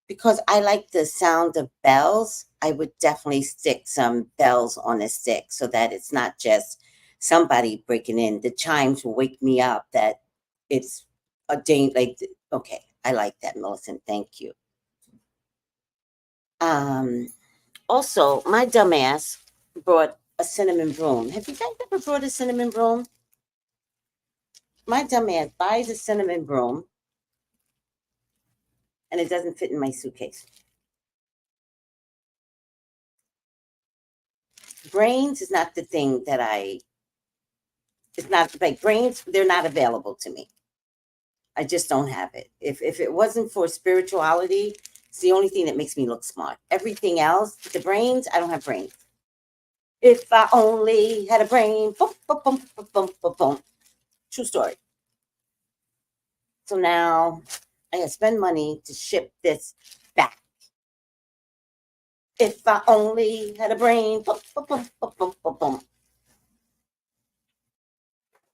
because I like the sound of bells, I would definitely stick some bells on a stick so that it's not just somebody breaking in. The chimes will wake me up that it's a dang like okay, I like that, Millicent. Thank you. Um Also, my dumbass brought a cinnamon broom. Have you guys ever brought a cinnamon broom? My dumbass buys a cinnamon broom and it doesn't fit in my suitcase. Brains is not the thing that it's not like brains, they're not available to me. I just don't have it. If it wasn't for spirituality, it's the only thing that makes me look smart. Everything else, the brains, I don't have brains. If I only had a brain, boom, boom, boom, boom, boom, boom, boom. True story. So now I gotta spend money to ship this back. If I only had a brain, boom, boom, boom, boom, boom, boom, boom.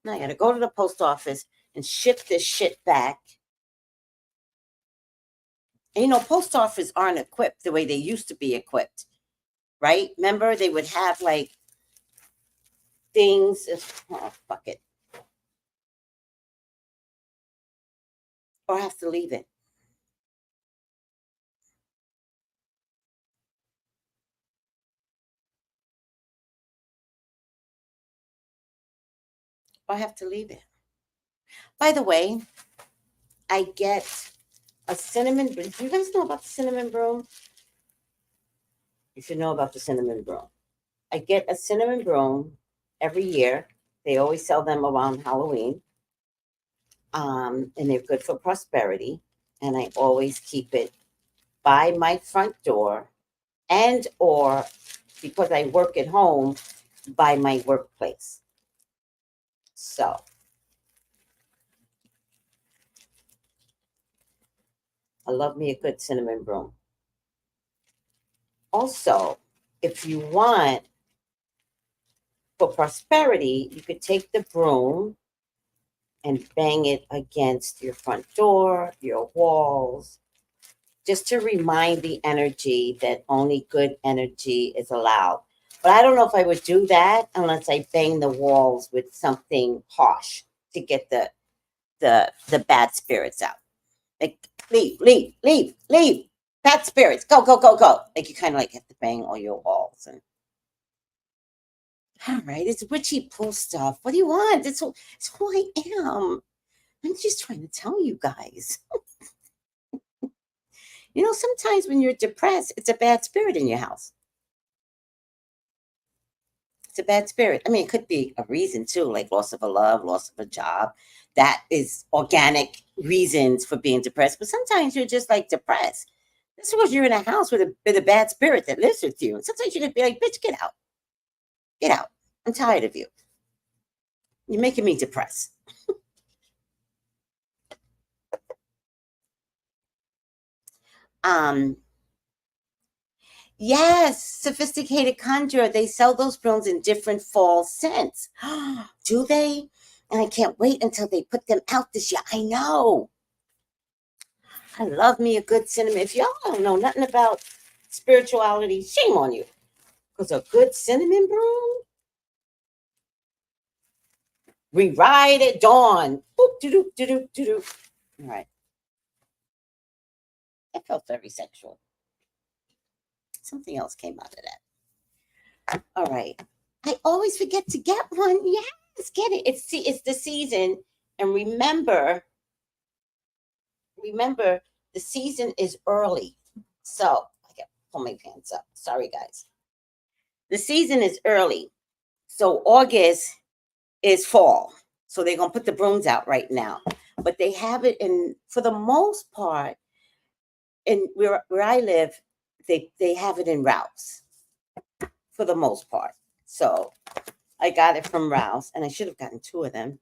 Now I gotta go to the post office and ship this shit back. And post offices aren't equipped the way they used to be equipped, right? Remember, they would have like things. Oh, fuck it. Or I have to leave it. Or I have to leave it. By the way, I get a cinnamon. Do you guys know about the cinnamon broom? You should know about the cinnamon broom. I get a cinnamon broom every year. They always sell them around Halloween. And they're good for prosperity. And I always keep it by my front door and or because I work at home by my workplace. So I love me a good cinnamon broom. Also, if you want for prosperity, you could take the broom and bang it against your front door, your walls, just to remind the energy that only good energy is allowed. But I don't know if I would do that unless I bang the walls with something harsh to get the bad spirits out. Like leave, leave, leave, leave. Bad spirits, go, go, go, go. Like you kind of like have to bang all your walls and all right, it's witchy pull stuff. What do you want? It's who I am. I'm just trying to tell you guys. Sometimes when you're depressed, it's a bad spirit in your house. It's a bad spirit. I mean, it could be a reason too, like loss of a love, loss of a job. That is organic reasons for being depressed. But sometimes you're just like depressed. That's because you're in a house with a bad spirit that lives with you. And sometimes you could be like, bitch, get out. Get out. I'm tired of you. You're making me depressed. Um, yes, sophisticated conjurer. They sell those brooms in different fall scents. Do they? And I can't wait until they put them out this year. I know. I love me a good cinnamon. If y'all don't know nothing about spirituality, shame on you. Because a good cinnamon broom, we ride at dawn. Boop, doo doo doo doo doo. All right. That felt very sexual. something else came out of that. All right. I always forget to get one. Yes, get it. It's the season. And remember, the season is early. So I got to pull my pants up. Sorry, guys. The season is early. So August is fall. So they're gonna put the brooms out right now. But they have it in, for the most part, in where I live, they have it in Rouse for the most part. So I got it from Rouse, and I should have gotten two of them,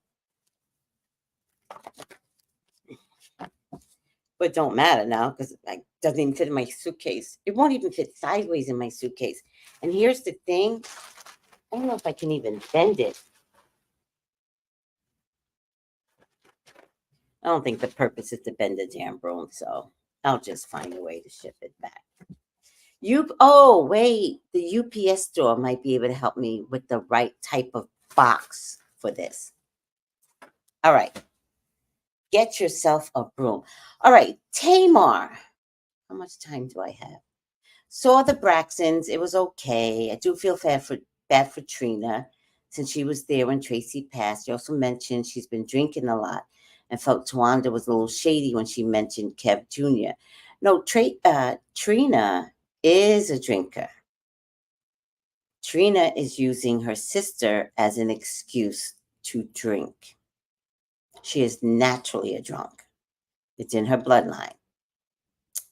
but it don't matter now because it doesn't even fit in my suitcase. It won't even fit sideways in my suitcase. And here's the thing: I don't know if I can even bend it. I don't think the purpose is to bend the damn broom, so I'll just find a way to ship it back. Oh, wait, the UPS store might be able to help me with the right type of box for this. All right. Get yourself a broom. All right, Tamar. How much time do I have? Saw the Braxtons. It was okay. I do feel bad for Trina since she was there when Tracy passed. She also mentioned she's been drinking a lot and felt Tawanda was a little shady when she mentioned Kev Jr. No, Trina is a drinker. Trina is using her sister as an excuse to drink. She is naturally a drunk. It's in her bloodline.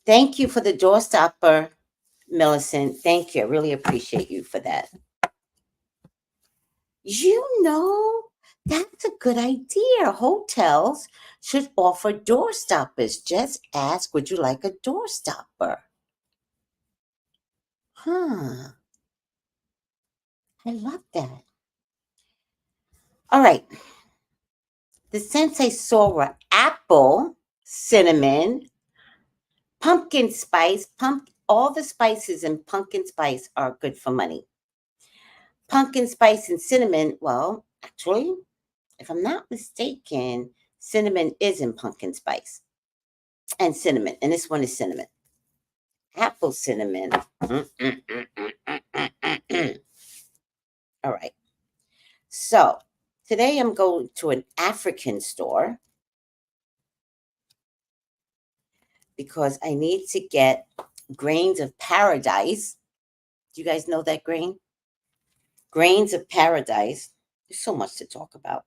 Thank you for the doorstopper, Millicent. Thank you. I really appreciate you for that. That's a good idea. Hotels should offer doorstoppers. Just ask, would you like a doorstopper? Huh. I love that. All right. The scents I saw were apple, cinnamon, pumpkin spice. All the spices in pumpkin spice are good for money. Pumpkin spice and cinnamon, well, actually, if I'm not mistaken, cinnamon is in pumpkin spice and cinnamon. And this one is cinnamon. Apple cinnamon. All right. So today I'm going to an African store because I need to get grains of paradise. Do you guys know that grain? Grains of paradise. There's so much to talk about.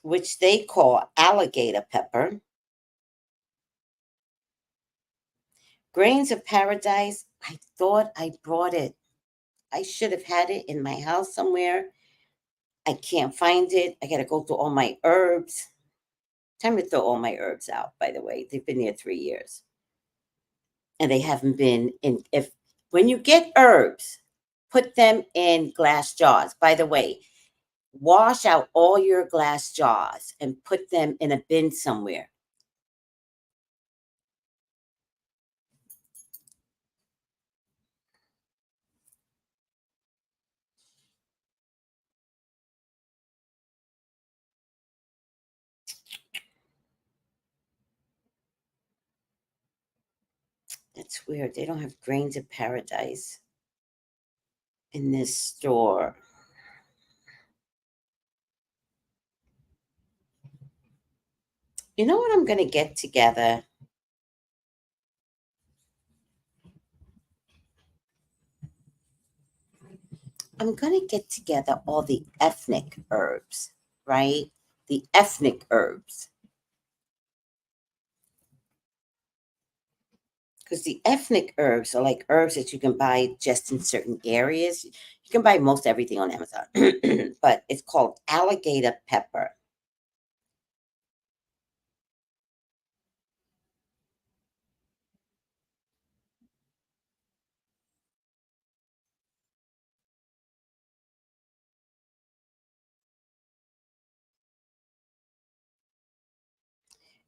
Which they call alligator pepper. Grains of paradise. I thought I brought it. I should have had it in my house somewhere. I can't find it. I got to go through all my herbs. Time to throw all my herbs out, by the way. They've been there 3 years. And they haven't been in. If when you get herbs, put them in glass jars. By the way, wash out all your glass jars and put them in a bin somewhere. That's weird. They don't have grains of paradise in this store. You know what I'm going to get together? I'm going to get together all the ethnic herbs, right? The ethnic herbs. Because the ethnic herbs are like herbs that you can buy just in certain areas. You can buy most everything on Amazon, but it's called alligator pepper.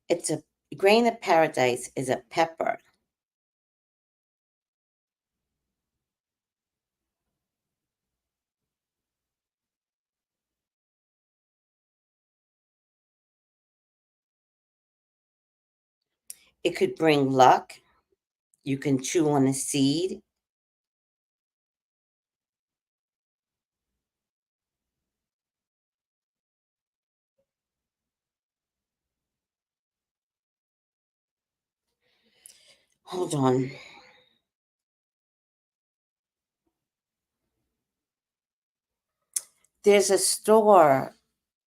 It's a grain of paradise is a pepper. It could bring luck. You can chew on a seed. Hold on. There's a store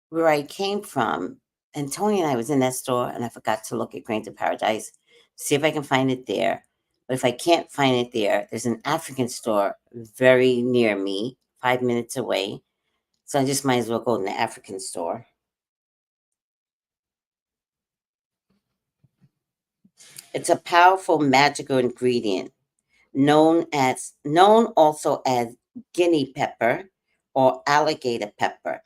where I came from, and Tony and I was in that store, and I forgot to look at Grains of Paradise, see if I can find it there. But if I can't find it there, there's an African store very near me, 5 minutes away. So I just might as well go in the African store. It's a powerful magical ingredient known also as guinea pepper or alligator pepper.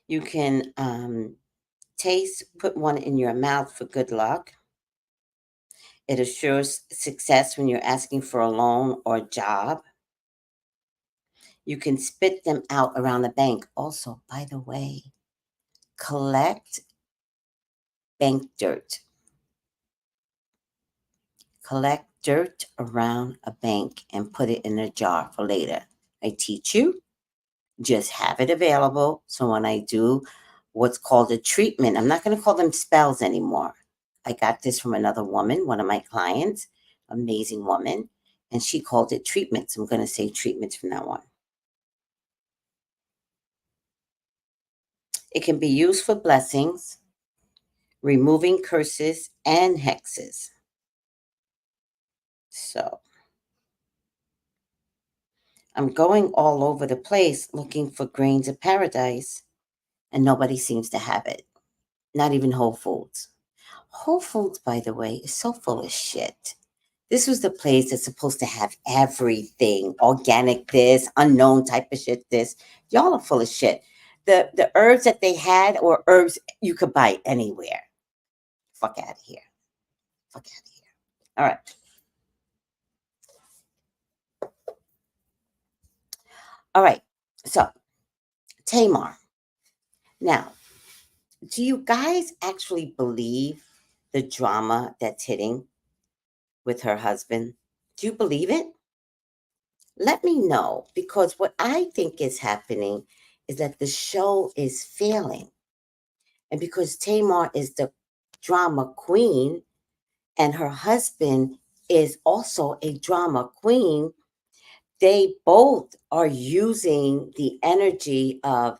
You can taste, put one in your mouth for good luck. It assures success when you're asking for a loan or a job. You can spit them out around the bank. Also, by the way, collect bank dirt. Collect dirt around a bank and put it in a jar for later. I teach you. Just have it available. So when I do what's called a treatment, I'm not going to call them spells anymore. I got this from another woman, one of my clients, amazing woman, and she called it treatments. I'm going to say treatments from now on. It can be used for blessings, removing curses and hexes. So I'm going all over the place looking for grains of paradise, and nobody seems to have it. Not even Whole Foods. Whole Foods, by the way, is so full of shit. This was the place that's supposed to have everything organic, this, unknown type of shit, this. Y'all are full of shit. The herbs that they had were herbs you could buy anywhere. Fuck out of here. Fuck out of here. All right. All right. So, Tamar. Now, do you guys actually believe the drama that's hitting with her husband? Do you believe it? Let me know, because what I think is happening is that the show is failing. And because Tamar is the drama queen and her husband is also a drama queen, they both are using the energy of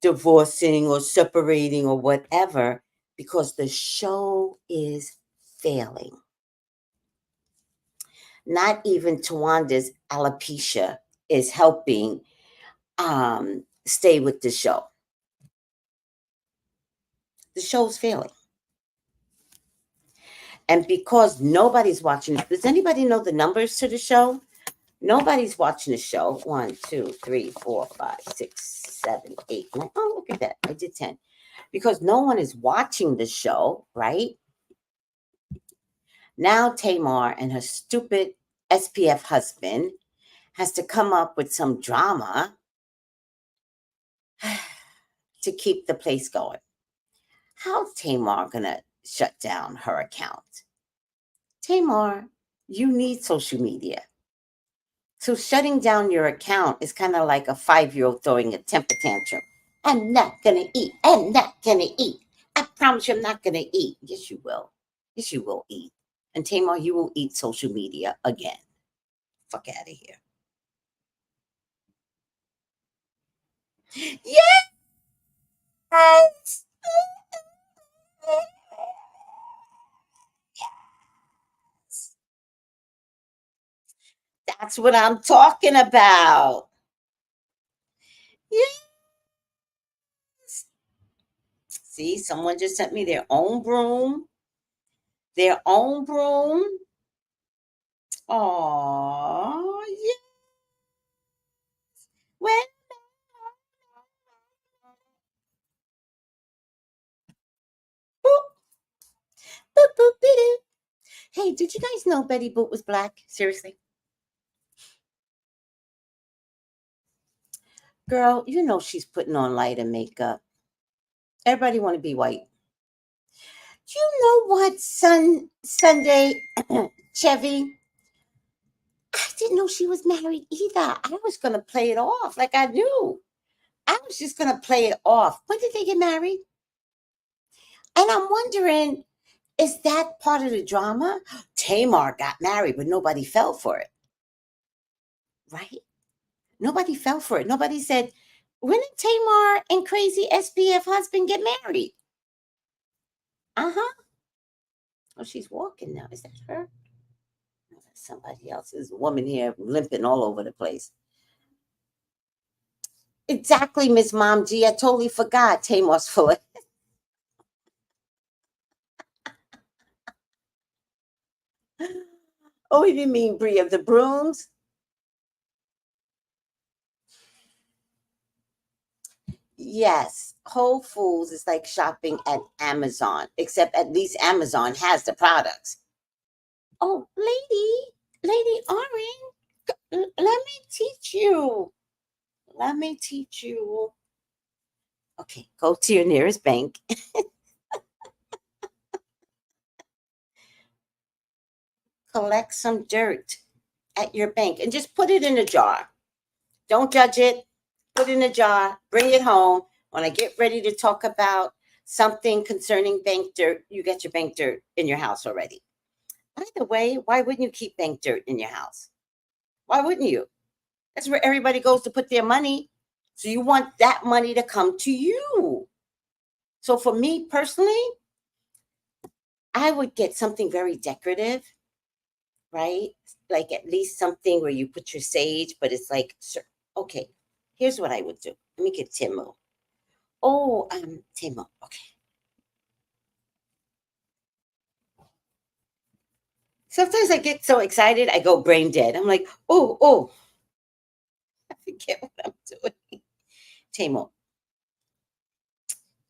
divorcing or separating or whatever because the show is failing. Not even Tawanda's alopecia is helping stay with the show. The show's failing. And because nobody's watching, does anybody know the numbers to the show? Nobody's watching the show. 1, 2, 3, 4, 5, 6, 7, 8, 9. Oh, look at that. I did 10. Because no one is watching the show, right? Now Tamar and her stupid SPF husband has to come up with some drama to keep the place going. How's Tamar gonna shut down her account? Tamar, you need social media. So shutting down your account is kind of like a 5-year-old throwing a temper tantrum. I'm not gonna eat. I'm not gonna eat. I promise you I'm not gonna eat. Yes, you will. Yes, you will eat. And Tamar, you will eat social media again. Fuck out of here. Yes! That's what I'm talking about. Yes. See, someone just sent me their own broom. Their own broom. Aww, yeah. When boop, boop, boop, boop. Hey, did you guys know Betty Boop was black? Seriously? Girl, you know she's putting on lighter makeup. Everybody want to be white. You know what, Sunday, Chevy? I didn't know she was married either. I was gonna play it off like I knew. I was just gonna play it off. When did they get married? And I'm wondering, is that part of the drama? Tamar got married, but nobody fell for it, right? Nobody fell for it. Nobody said, when did Tamar and crazy SBF husband get married? Uh-huh. Oh, she's walking now. Is that her? No, that's somebody else. There's a woman here limping all over the place. Exactly, Miss Mom G. I totally forgot Tamar's full of. Oh, you mean Brie of the brooms? Yes, Whole Foods is like shopping at Amazon, except at least Amazon has the products. Oh, lady Orange, let me teach you. Let me teach you. Okay, go to your nearest bank. Collect some dirt at your bank and just put it in a jar. Don't judge it. Put it in a jar. Bring it home. When I get ready to talk about something concerning bank dirt, you get your bank dirt in your house already. By the way, why wouldn't you keep bank dirt in your house? Why wouldn't you? That's where everybody goes to put their money. So you want that money to come to you. So for me personally, I would get something very decorative, right? Like at least something where you put your sage, but it's like, okay, here's what I would do. Let me get Timo. Oh, Timo. Okay. Sometimes I get so excited, I go brain dead. I'm like, oh, I forget what I'm doing. Timo.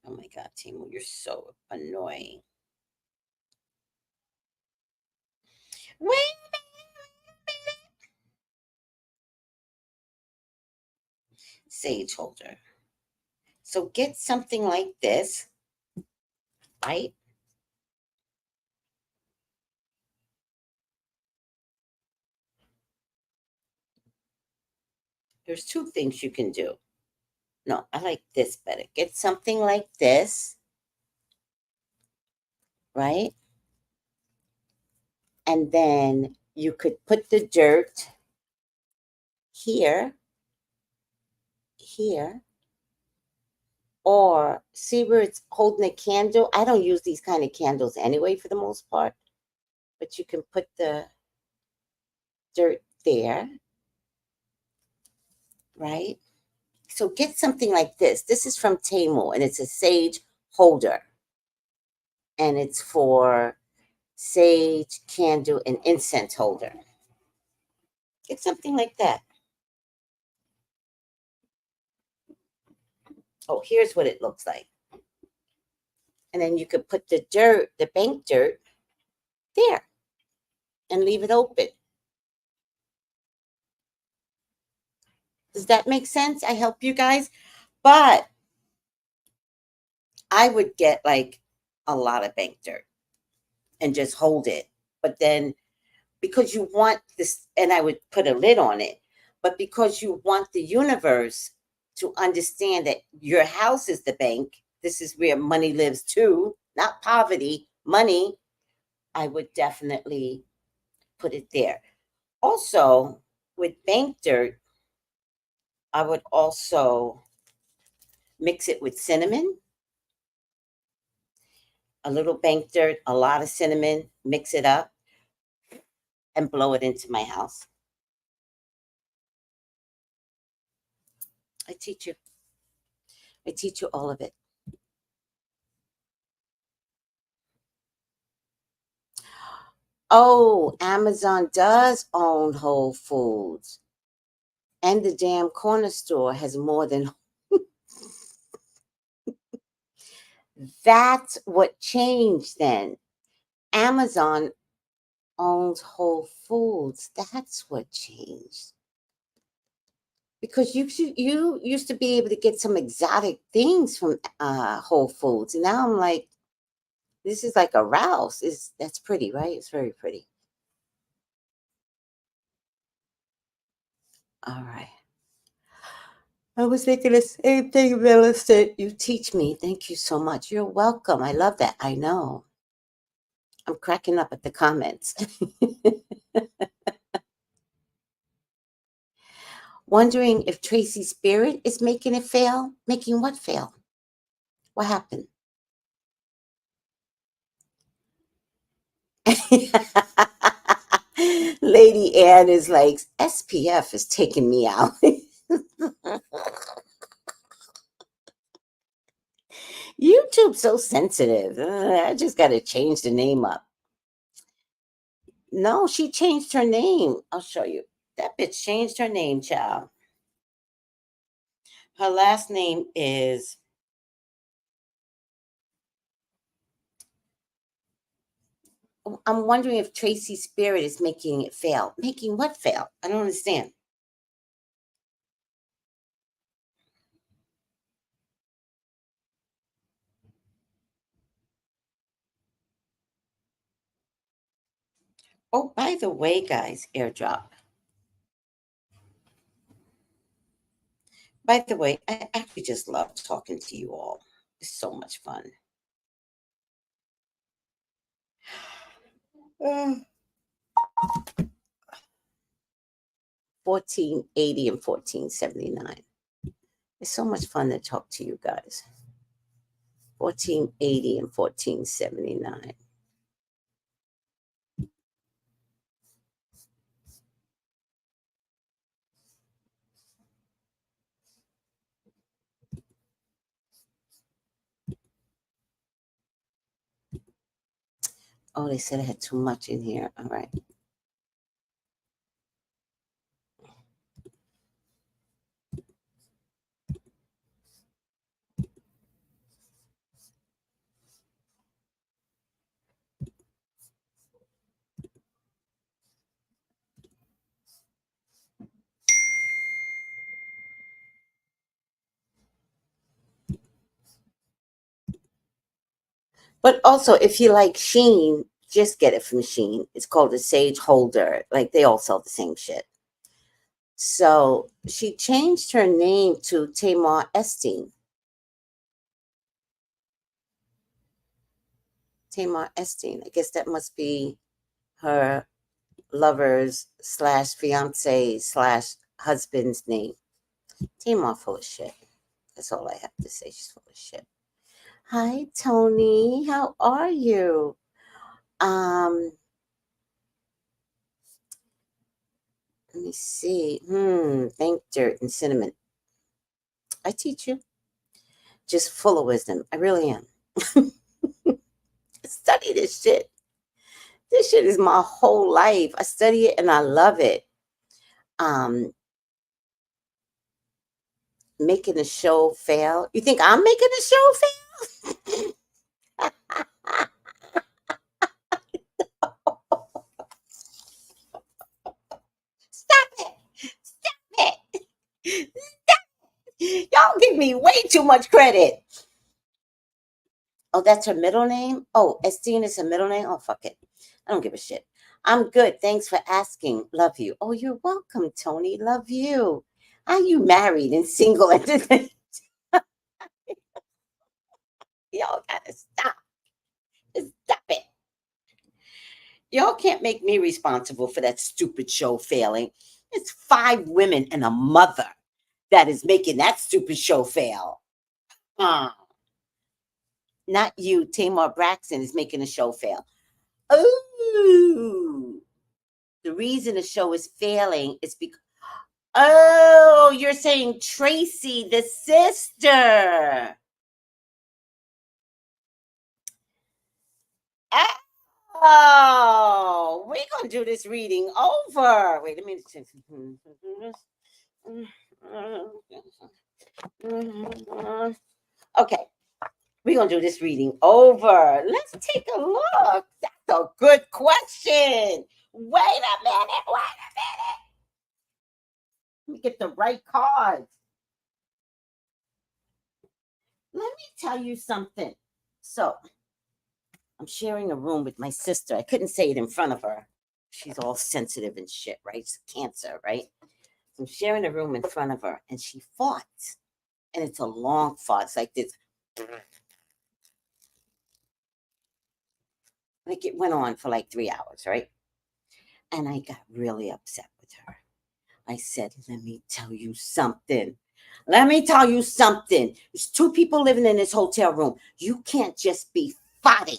Oh my God, Timo, you're so annoying. Wait, sage holder. So get something like this, right? There's two things you can do. No, I like this better. Get something like this, right? And then you could put the dirt here, here, or see where it's holding a candle. I don't use these kind of candles anyway for the most part, but you can put the dirt there, right? So get something like this. This is from Tamar, and it's a sage holder, and it's for sage, candle, and incense holder. Get something like that. Oh, here's what it looks like. And then you could put the dirt, the bank dirt, there and leave it open. Does that make sense? I help you guys. But I would get like a lot of bank dirt and just hold it. But then because you want this, and I would put a lid on it, but because you want the universe to understand that your house is the bank, this is where money lives too, not poverty, money, I would definitely put it there. Also, with bank dirt, I would also mix it with cinnamon, a little bank dirt, a lot of cinnamon, mix it up and blow it into my house. I teach you. I teach you all of it. Oh, Amazon does own Whole Foods. And the damn corner store has more than. That's what changed then. Amazon owns Whole Foods. That's what changed. Because you used to be able to get some exotic things from Whole Foods. And now I'm like, this is like a Rouse. That's pretty, right? It's very pretty. All right. I was thinking the same thing, Millicent. You teach me. Thank you so much. You're welcome. I love that. I know. I'm cracking up at the comments. Wondering if Tracy's spirit is making it fail. Making what fail? What happened? Lady Ann is like, SPF is taking me out. YouTube's so sensitive. I just got to change the name up. No, she changed her name. I'll show you. That bitch changed her name, child. Her last name is. I'm wondering if Tracy's spirit is making it fail. Making what fail? I don't understand. Oh, by the way, guys, airdrop. By the way, I actually just love talking to you all. It's so much fun. 1480 and 1479. It's so much fun to talk to you guys. 1480 and 1479. Oh, they said I had too much in here. All right. But also, if you like Sheen, just get it from Sheen. It's called a Sage Holder. Like, they all sell the same shit. So she changed her name to Tamar Esteen. Tamar Esteen. I guess that must be her lover's slash fiance slash husband's name. Tamar full of shit. That's all I have to say. She's full of shit. Hi, Tony. How are you? Let me see. Thank dirt and cinnamon. I teach you. Just full of wisdom. I really am. Study this shit. This shit is my whole life. I study it and I love it. Making a show fail. You think I'm making a show fail? Stop it. Stop it. Y'all give me way too much credit. Oh, that's her middle name? Oh, Estine is her middle name? Oh, fuck it. I don't give a shit. I'm good. Thanks for asking. Love you. Oh, you're welcome, Tony. Love you. Are you married and single? Y'all gotta stop. Stop it. Y'all can't make me responsible for that stupid show failing. It's 5 women and a mother that is making that stupid show fail. Not you. Tamar Braxton is making the show fail. Oh, the reason the show is failing is because. Oh, you're saying Tracy, the sister. Oh, we're going to do this reading over. Wait a minute. Okay, we're going to do this reading over. Let's take a look. That's a good question. Wait a minute. Let me get the right cards. Let me tell you something. So, I'm sharing a room with my sister. I couldn't say it in front of her. She's all sensitive and shit, right? It's cancer, right? So I'm sharing a room in front of her, and she fought. And it's a long fart. It's like this. Like it went on for like 3 hours, right? And I got really upset with her. I said, let me tell you something. There's 2 people living in this hotel room. You can't just be fighting.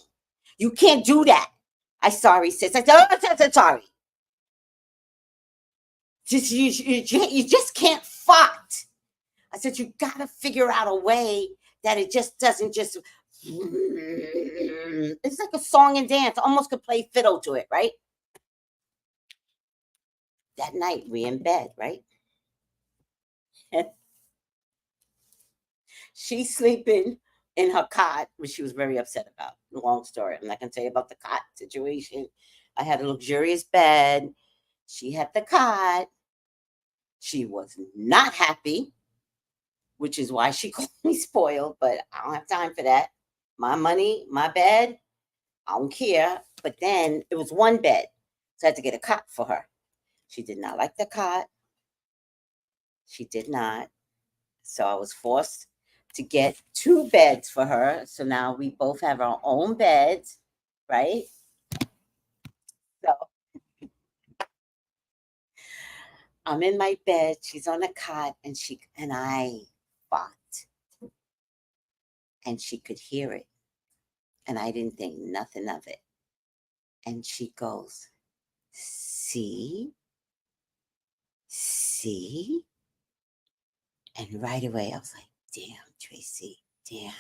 You can't do that. I sorry, sis. I said, oh, sorry. You just can't fight. I said, you got to figure out a way that it just doesn't just. It's like a song and dance. Almost could play fiddle to it, right? That night, we in bed, right? She's sleeping in her cot, which she was very upset about. Long story. I'm not going to tell you about the cot situation. I had a luxurious bed. She had the cot. She was not happy, which is why she called me spoiled, but I don't have time for that. My money, my bed, I don't care. But then it was one bed, so I had to get a cot for her. She did not like the cot. She did not. So I was forced to get 2 beds for her. So now we both have our own beds, right? So I'm in my bed. She's on a cot, and I fought, and she could hear it, and I didn't think nothing of it. And she goes, see, see, and right away I was like, damn, Tracy, damn.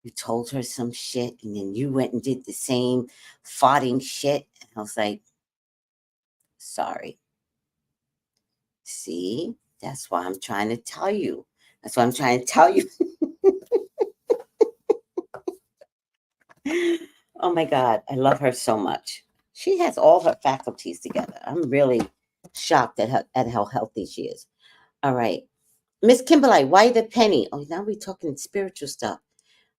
You told her some shit, and then you went and did the same farting shit. And I was like, sorry. See, that's why I'm trying to tell you. That's why I'm trying to tell you. Oh my God, I love her so much. She has all her faculties together. I'm really shocked at how healthy she is. All right. Miss Kimberly, why the penny? Oh, now we're talking spiritual stuff.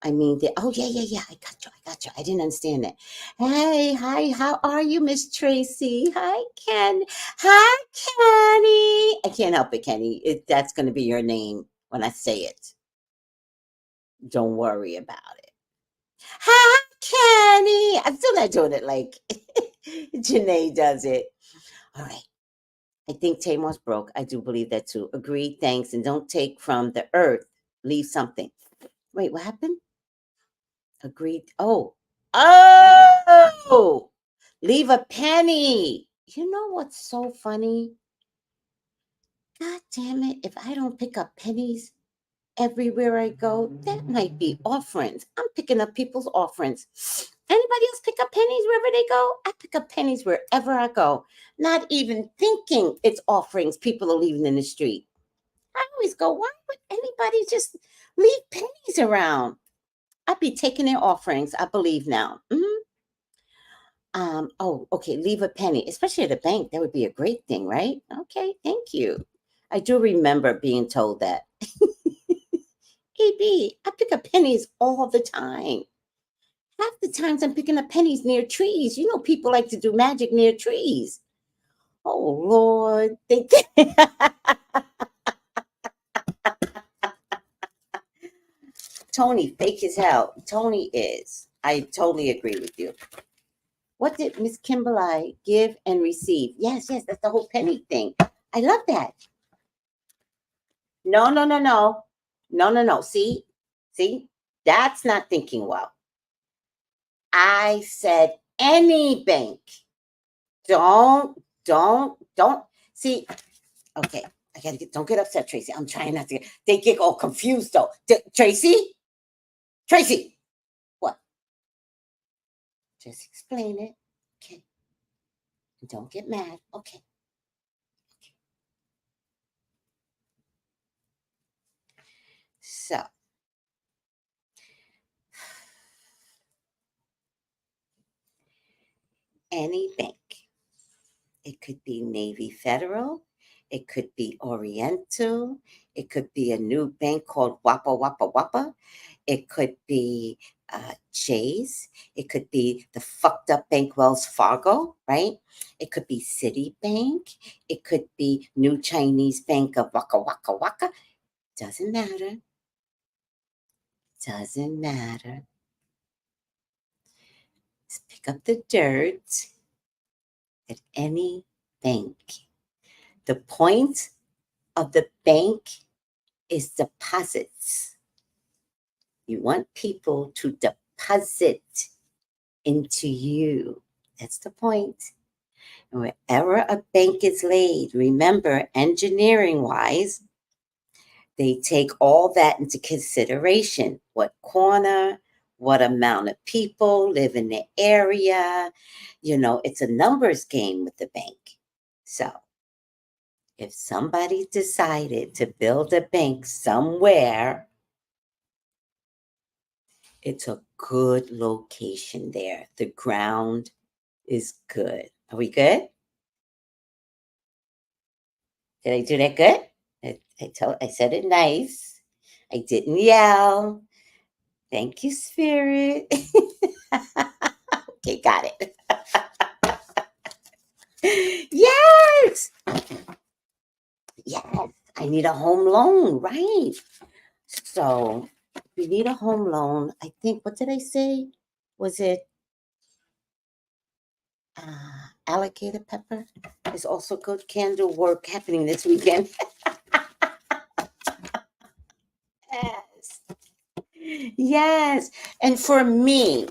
I mean, yeah. I got you. I didn't understand that. Hey, hi, how are you, Miss Tracy? Hi, Ken. Hi, Kenny. I can't help it, Kenny. That's going to be your name when I say it. Don't worry about it. Hi, Kenny. I'm still not doing it like Janae does it. All right. I think Tamar's broke. I do believe that too. Agreed. Thanks. And don't take from the earth. Leave something. Wait, what happened? Agreed. Oh, leave a penny. You know what's so funny? God damn it. If I don't pick up pennies everywhere I go, that might be offerings. I'm picking up people's offerings. Anybody else pick up pennies wherever they go? I pick up pennies wherever I go, not even thinking it's offerings people are leaving in the street. I always go, why would anybody just leave pennies around? I'd be taking their offerings, I believe now. Okay, leave a penny, especially at a bank. That would be a great thing, right? Okay, thank you. I do remember being told that. AB, I pick up pennies all the time. Half the times I'm picking up pennies near trees. You know, people like to do magic near trees. Oh, Lord. Tony, fake as hell. Tony is. I totally agree with you. What did Miss Kimberly give and receive? Yes, that's the whole penny thing. I love that. No. No. See, that's not thinking well. I said any bank. Don't. See, okay. Don't get upset, Tracy. I'm trying not to they get all confused though. Tracy? What? Just explain it. Okay. Don't get mad. Okay. So, any bank. It could be Navy Federal. It could be Oriental. It could be a new bank called Wappa Wappa Wappa. It could be Chase. It could be the fucked up bank Wells Fargo, right? It could be Citibank. It could be New Chinese Bank of Waka Waka Waka. Doesn't matter. Doesn't matter. Let's pick up the dirt at any bank. The point of the bank is deposits. You want people to deposit into you. That's the point. And wherever a bank is laid, remember, engineering wise, they take all that into consideration. What corner, what amount of people live in the area. It's a numbers game with the bank. So if somebody decided to build a bank somewhere, it's a good location there. The ground is good. Are we good? Did I do that good? I said it nice. I didn't yell. Thank you, Spirit. Okay, got it. Yes. Yes. I need a home loan, right? So we need a home loan. I think, what did I say? Was it alligator pepper? Is also good candle work happening this weekend. Yes. Yes. And for me,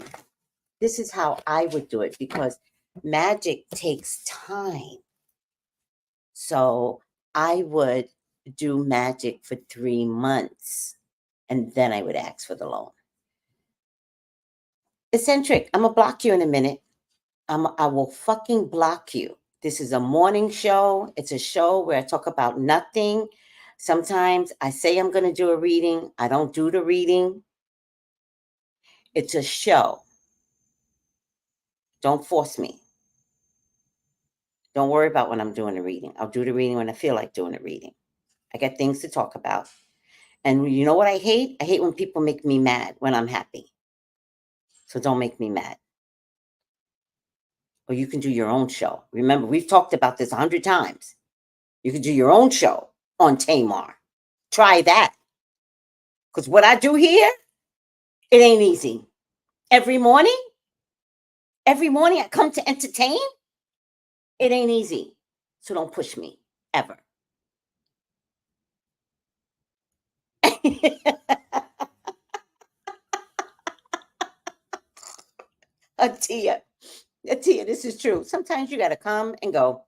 this is how I would do it because magic takes time. So I would do magic for 3 months and then I would ask for the loan. Eccentric, I'm going to block you in a minute. I will fucking block you. This is a morning show. It's a show where I talk about nothing. Sometimes I say I'm going to do a reading. I don't do the reading. It's a show. Don't force me. Don't worry about when I'm doing the reading. I'll do the reading when I feel like doing the reading. I got things to talk about. And you know what I hate? I hate when people make me mad when I'm happy. So don't make me mad. Or you can do your own show. Remember, we've talked about this 100 times. You can do your own show on Tamar. Try that. Because what I do here, it ain't easy. Every morning I come to entertain. It ain't easy. So don't push me ever. Atia, this is true. Sometimes you got to come and go.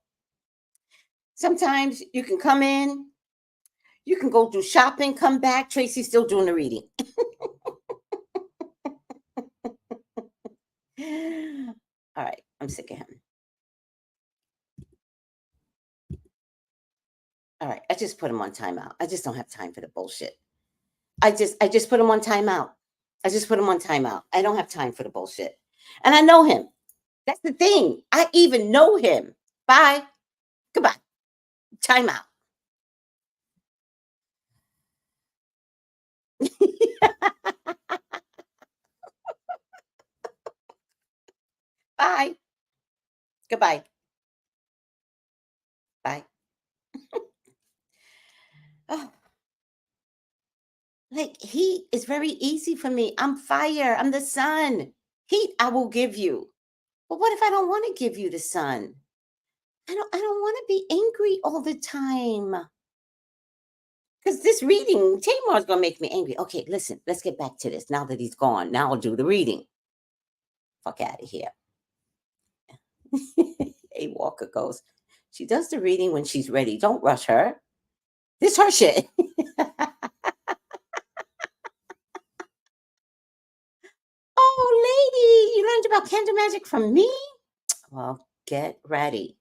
Sometimes you can come in, you can go do shopping, come back. Tracy's still doing the reading. All right, I'm sick of him. All right, I just put him on timeout. I just don't have time for the bullshit. I just put him on timeout. I just put him on timeout. I don't have time for the bullshit. And I know him. That's the thing. I even know him. Bye. Goodbye. Timeout. Bye. Goodbye. Bye. Oh, like heat is very easy for me. I'm fire. I'm the sun. Heat I will give you. But what if I don't want to give you the sun? I don't want to be angry all the time. Because this reading, Tamar's gonna make me angry. Okay, listen, let's get back to this. Now that he's gone, now I'll do the reading. Fuck out of here. A Walker goes, she does the reading when she's ready. Don't rush her. This her shit. Oh, lady, you learned about candle magic from me? Well, get ready.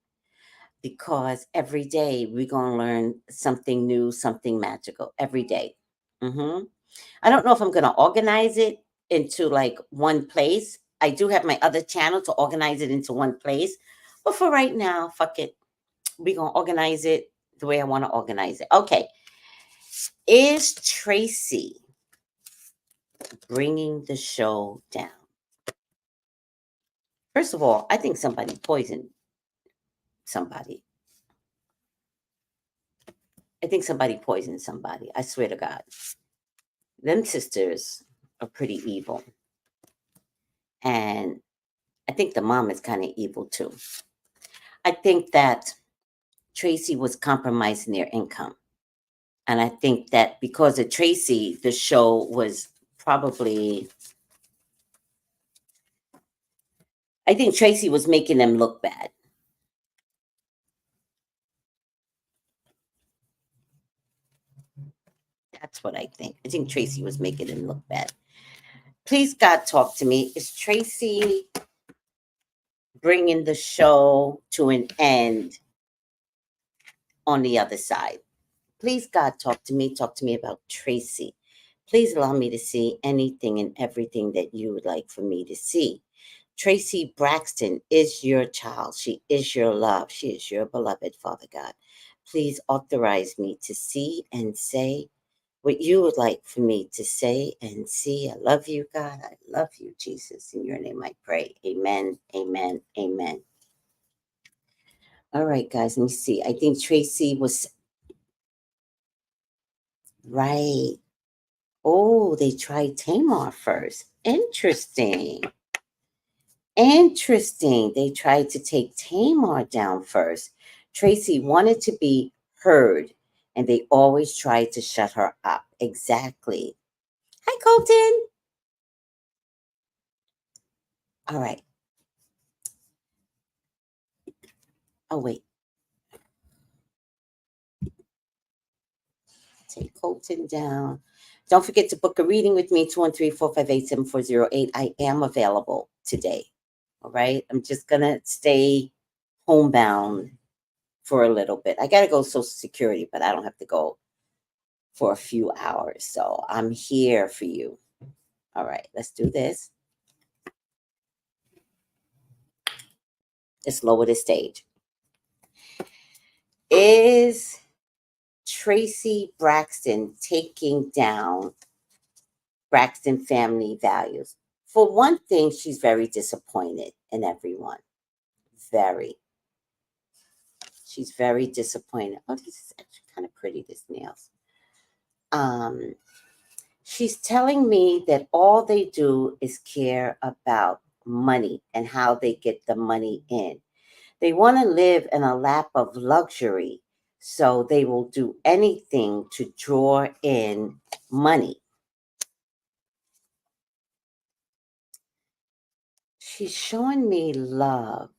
Because every day we're going to learn something new, something magical. Every day. Mm-hmm. I don't know if I'm going to organize it into like one place. I do have my other channel to organize it into one place. But for right now, fuck it. We're going to organize it the way I want to organize it. Okay. Is Tracy bringing the show down? First of all, I think somebody poisoned somebody. I think somebody poisoned somebody. I swear to God. Them sisters are pretty evil. And I think the mom is kind of evil too. I think that Tracy was compromising their income. And I think that because of Tracy, the show was probably, I think Tracy was making them look bad. That's what I think. I think Tracy was making them look bad. Please, God, talk to me. Is Tracy bringing the show to an end on the other side? Please, God, talk to me. Talk to me about Tracy. Please allow me to see anything and everything that you would like for me to see. Tracy Braxton is your child. She is your love. She is your beloved, Father God. Please authorize me to see and say what you would like for me to say and see. I love you, God. I love you, Jesus. In your name I pray. Amen, amen, amen. All right, guys, let me see. I think Tracy was right. Oh, they tried Tamar first. Interesting. Interesting. They tried to take Tamar down first. Tracy wanted to be heard, and they always tried to shut her up. Exactly. Hi, Colton. All right. Oh, wait. Take Colton down. Don't forget to book a reading with me, 213-458-7408. I am available today. All right. I'm just going to stay homebound for a little bit. I got to go Social Security, but I don't have to go for a few hours. So I'm here for you. All right. Let's do this. Let's lower the stage. Is Tracy Braxton taking down Braxton family values? For one thing, she's very disappointed in everyone. Very. She's very disappointed. Oh, this is actually kind of pretty, this nails. She's telling me that all they do is care about money and how they get the money in. They want to live in a lap of luxury, so they will do anything to draw in money. She's showing me love,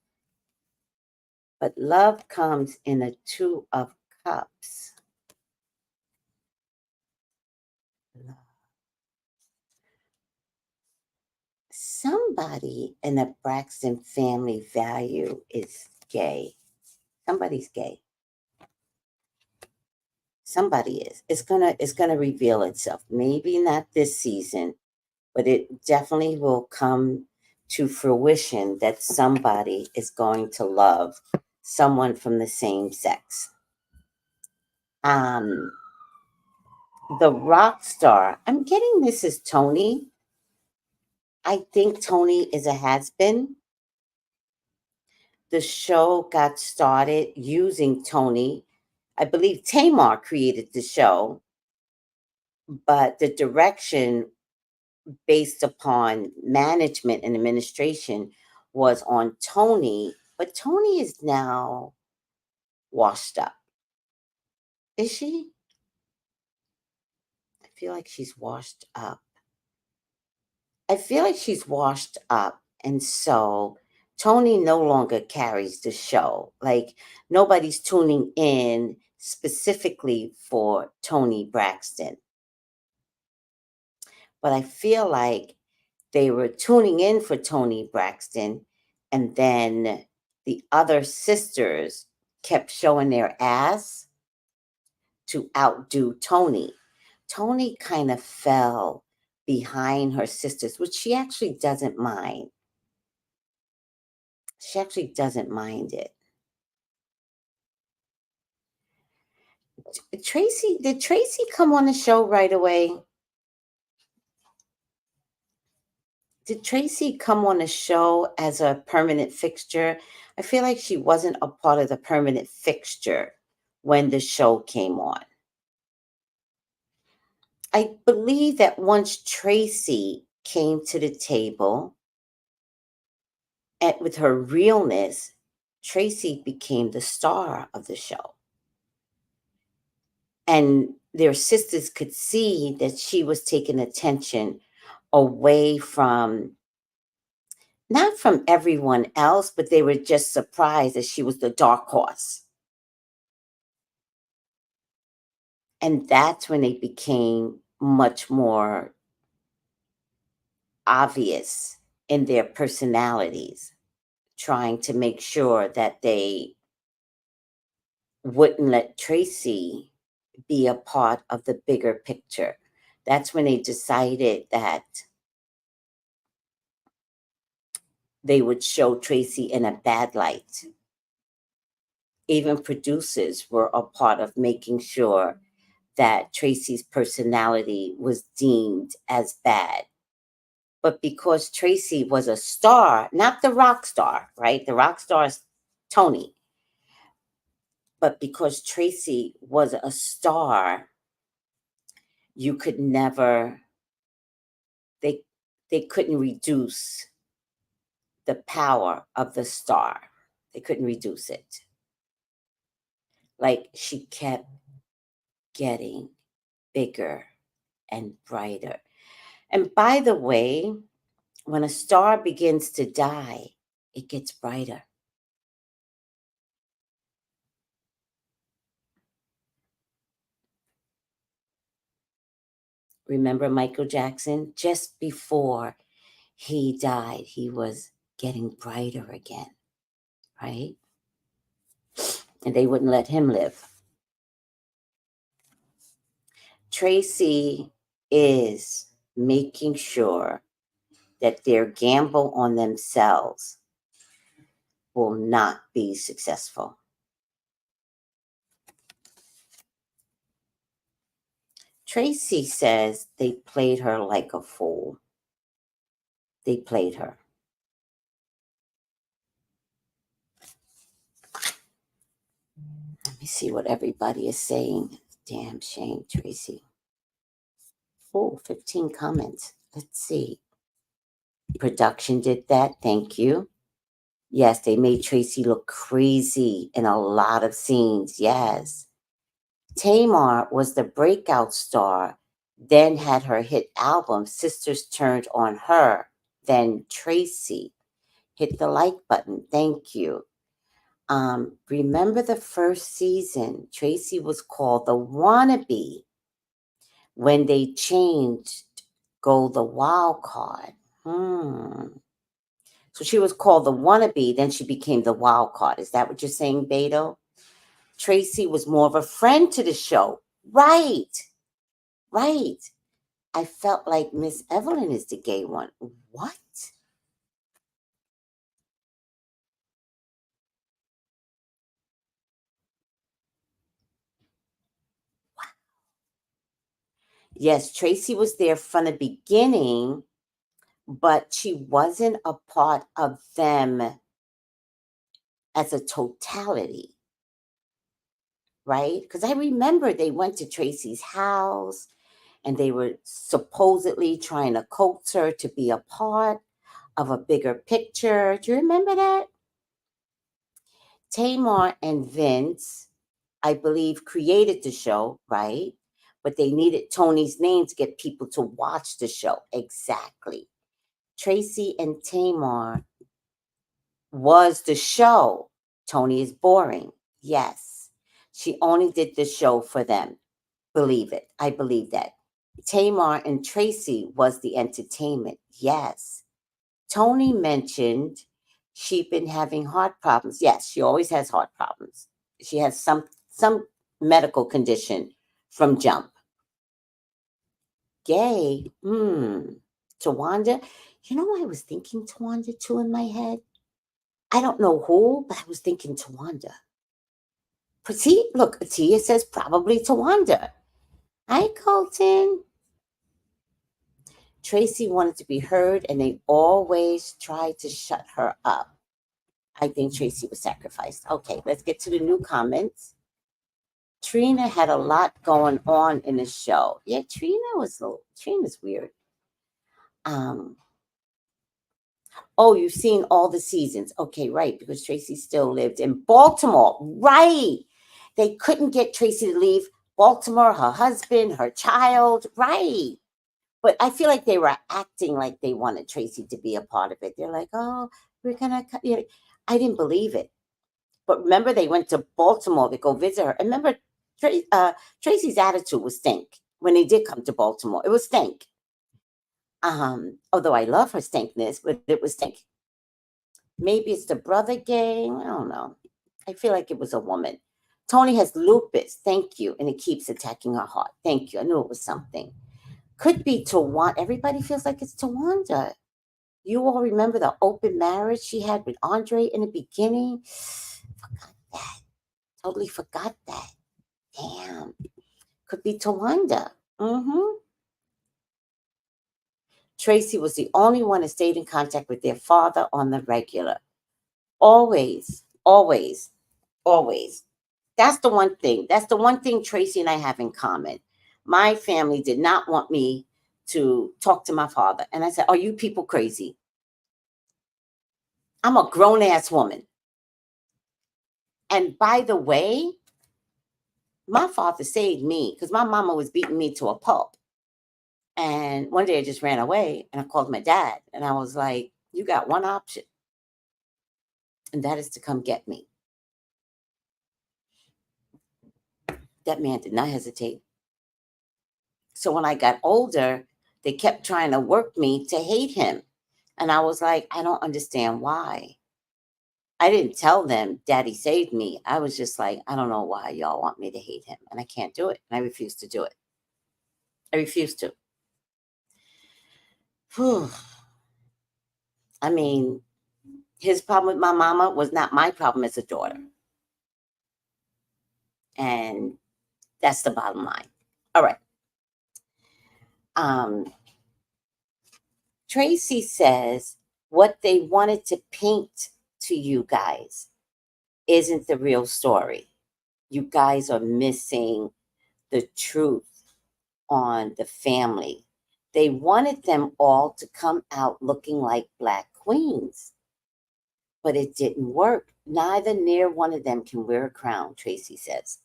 but love comes in a two of cups. Love. Somebody in the Braxton family value is gay. Somebody's gay. Somebody is. It's gonna reveal itself. Maybe not this season, but it definitely will come to fruition that somebody is going to love someone from the same sex. Um, the rock star. I'm getting this is Tony. I think Tony is a has-been. The show got started using Tony. I believe Tamar created the show, but the direction based upon management and administration was on Tony, but Tony is now washed up. Is she? I feel like she's washed up. I feel like she's washed up. And so Tony no longer carries the show. Like nobody's tuning in specifically for Tony Braxton. But I feel like they were tuning in for Tony Braxton, and then the other sisters kept showing their ass to outdo Tony. Tony kind of fell behind her sisters, which she actually doesn't mind. She actually doesn't mind it. Did Tracy come on the show right away? Did Tracy come on the show as a permanent fixture? I feel like she wasn't a part of the permanent fixture when the show came on. I believe that once Tracy came to the table and with her realness, Tracy became the star of the show. And their sisters could see that she was taking attention away from, not from everyone else, but they were just surprised that she was the dark horse. And that's when they became much more obvious in their personalities, trying to make sure that they wouldn't let Tracy be a part of the bigger picture. That's when they decided that they would show Tracy in a bad light. Even producers were a part of making sure that Tracy's personality was deemed as bad. But because Tracy was a star, not the rock star, right? The rock star is Tony. But because Tracy was a star, you could never, they couldn't reduce the power of the star. They couldn't reduce it. Like, she kept getting bigger and brighter. And by the way, when a star begins to die, it gets brighter. Remember Michael Jackson? Just before he died, he was getting brighter again, right? And they wouldn't let him live. Tracy is making sure that their gamble on themselves will not be successful. Tracy says they played her like a fool. They played her. Let me see what everybody is saying. Damn shame, Tracy. Oh, 15 comments. Let's see. Production did that. Thank you. Yes, they made Tracy look crazy in a lot of scenes. Yes. Tamar was the breakout star, then had her hit album, Sisters Turned on Her. Then Tracy. Hit the like button. Thank you. Remember the first season, Tracy was called the wannabe when they changed Go the Wild Card. So she was called the wannabe, then she became the wild card. Is that what you're saying, Beto? Tracy was more of a friend to the show. Right. Right. I felt like Miss Evelyn is the gay one. What? Yes, Tracy was there from the beginning, but she wasn't a part of them as a totality, right? Because I remember they went to Tracy's house and they were supposedly trying to coax her to be a part of a bigger picture. Do you remember that? Tamar and Vince, I believe, created the show, right? But they needed Tony's name to get people to watch the show. Exactly. Tracy and Tamar was the show. Tony is boring. Yes. She only did the show for them. Believe it. I believe that. Tamar and Tracy was the entertainment. Yes. Tony mentioned she'd been having heart problems. Yes, she always has heart problems. She has some medical condition from Jump. gay. Tawanda. You know what I was thinking Tawanda too in my head? I don't know who, but I was thinking Tawanda. See, look, Tia says probably Tawanda. Hi, Colton. Tracy wanted to be heard, and they always tried to shut her up. I think Tracy was sacrificed. Okay, let's get to the new comments. Trina had a lot going on in the show. Yeah, Trina's weird. Oh, you've seen all the seasons. Okay, right, because Tracy still lived in Baltimore. Right. They couldn't get Tracy to leave Baltimore, her husband, her child. Right. But I feel like they were acting like they wanted Tracy to be a part of it. They're like, oh, we're going to, you know, I didn't believe it. But remember, they went to Baltimore to go visit her. And remember, Tracy's attitude was stink when they did come to Baltimore. It was stink. Although I love her stinkness, but it was stink. Maybe it's the brother gang. I don't know. I feel like it was a woman. Tony has lupus. Thank you. And it keeps attacking her heart. Thank you. I knew it was something. Could be Tawanda. Everybody feels like it's Tawanda. You all remember the open marriage she had with Andre in the beginning? Forgot that. Totally forgot that. Damn. Could be Tawanda. Tracy was the only one that stayed in contact with their father on the regular. Always, always, always. That's the one thing. That's the one thing Tracy and I have in common. My family did not want me to talk to my father. And I said, are you people crazy? I'm a grown-ass woman. And by the way, my father saved me because my mama was beating me to a pulp. And one day I just ran away and I called my dad. And I was like, you got one option. And that is to come get me. That man did not hesitate. So when I got older, they kept trying to work me to hate him. And I was like, I don't understand why. I didn't tell them Daddy saved me. I was just like, I don't know why y'all want me to hate him. And I can't do it. And I refuse to do it. I refuse to. Whew. I mean, his problem with my mama was not my problem as a daughter. And that's the bottom line. All right. Tracy says what they wanted to paint to you guys isn't the real story. You guys are missing the truth on the family. They wanted them all to come out looking like Black queens, but it didn't work. Neither near one of them can wear a crown, Tracy says.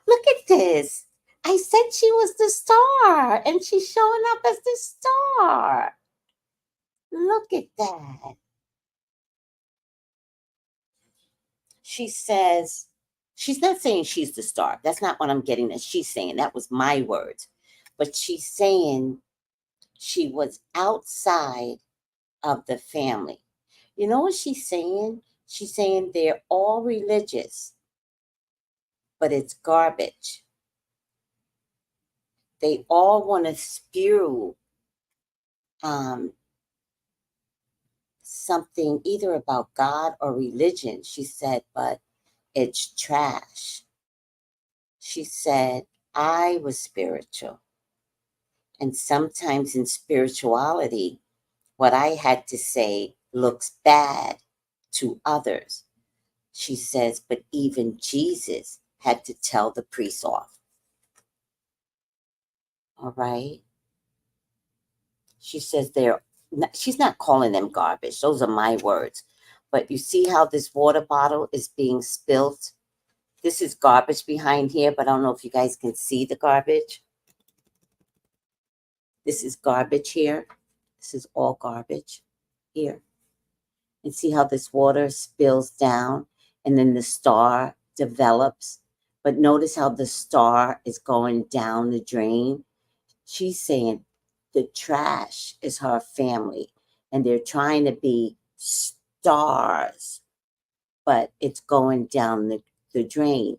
Look at this. I said she was the star, and she's showing up as the star. Look at that. She says, she's not saying she's the star. That's not what I'm getting at. She's saying, that was my words. But she's saying she was outside of the family. You know what she's saying? She's saying they're all religious, but it's garbage. They all want to spew something either about God or religion, she said, but it's trash. She said, I was spiritual. And sometimes in spirituality, what I had to say looks bad to others. She says, but even Jesus had to tell the priest off. All right. She says she's not calling them garbage. Those are my words. But you see how this water bottle is being spilt? This is garbage behind here, but I don't know if you guys can see the garbage. This is garbage here. This is all garbage here. And see how this water spills down and then the star develops. But notice how the star is going down the drain. She's saying the trash is her family and they're trying to be stars, but it's going down the drain.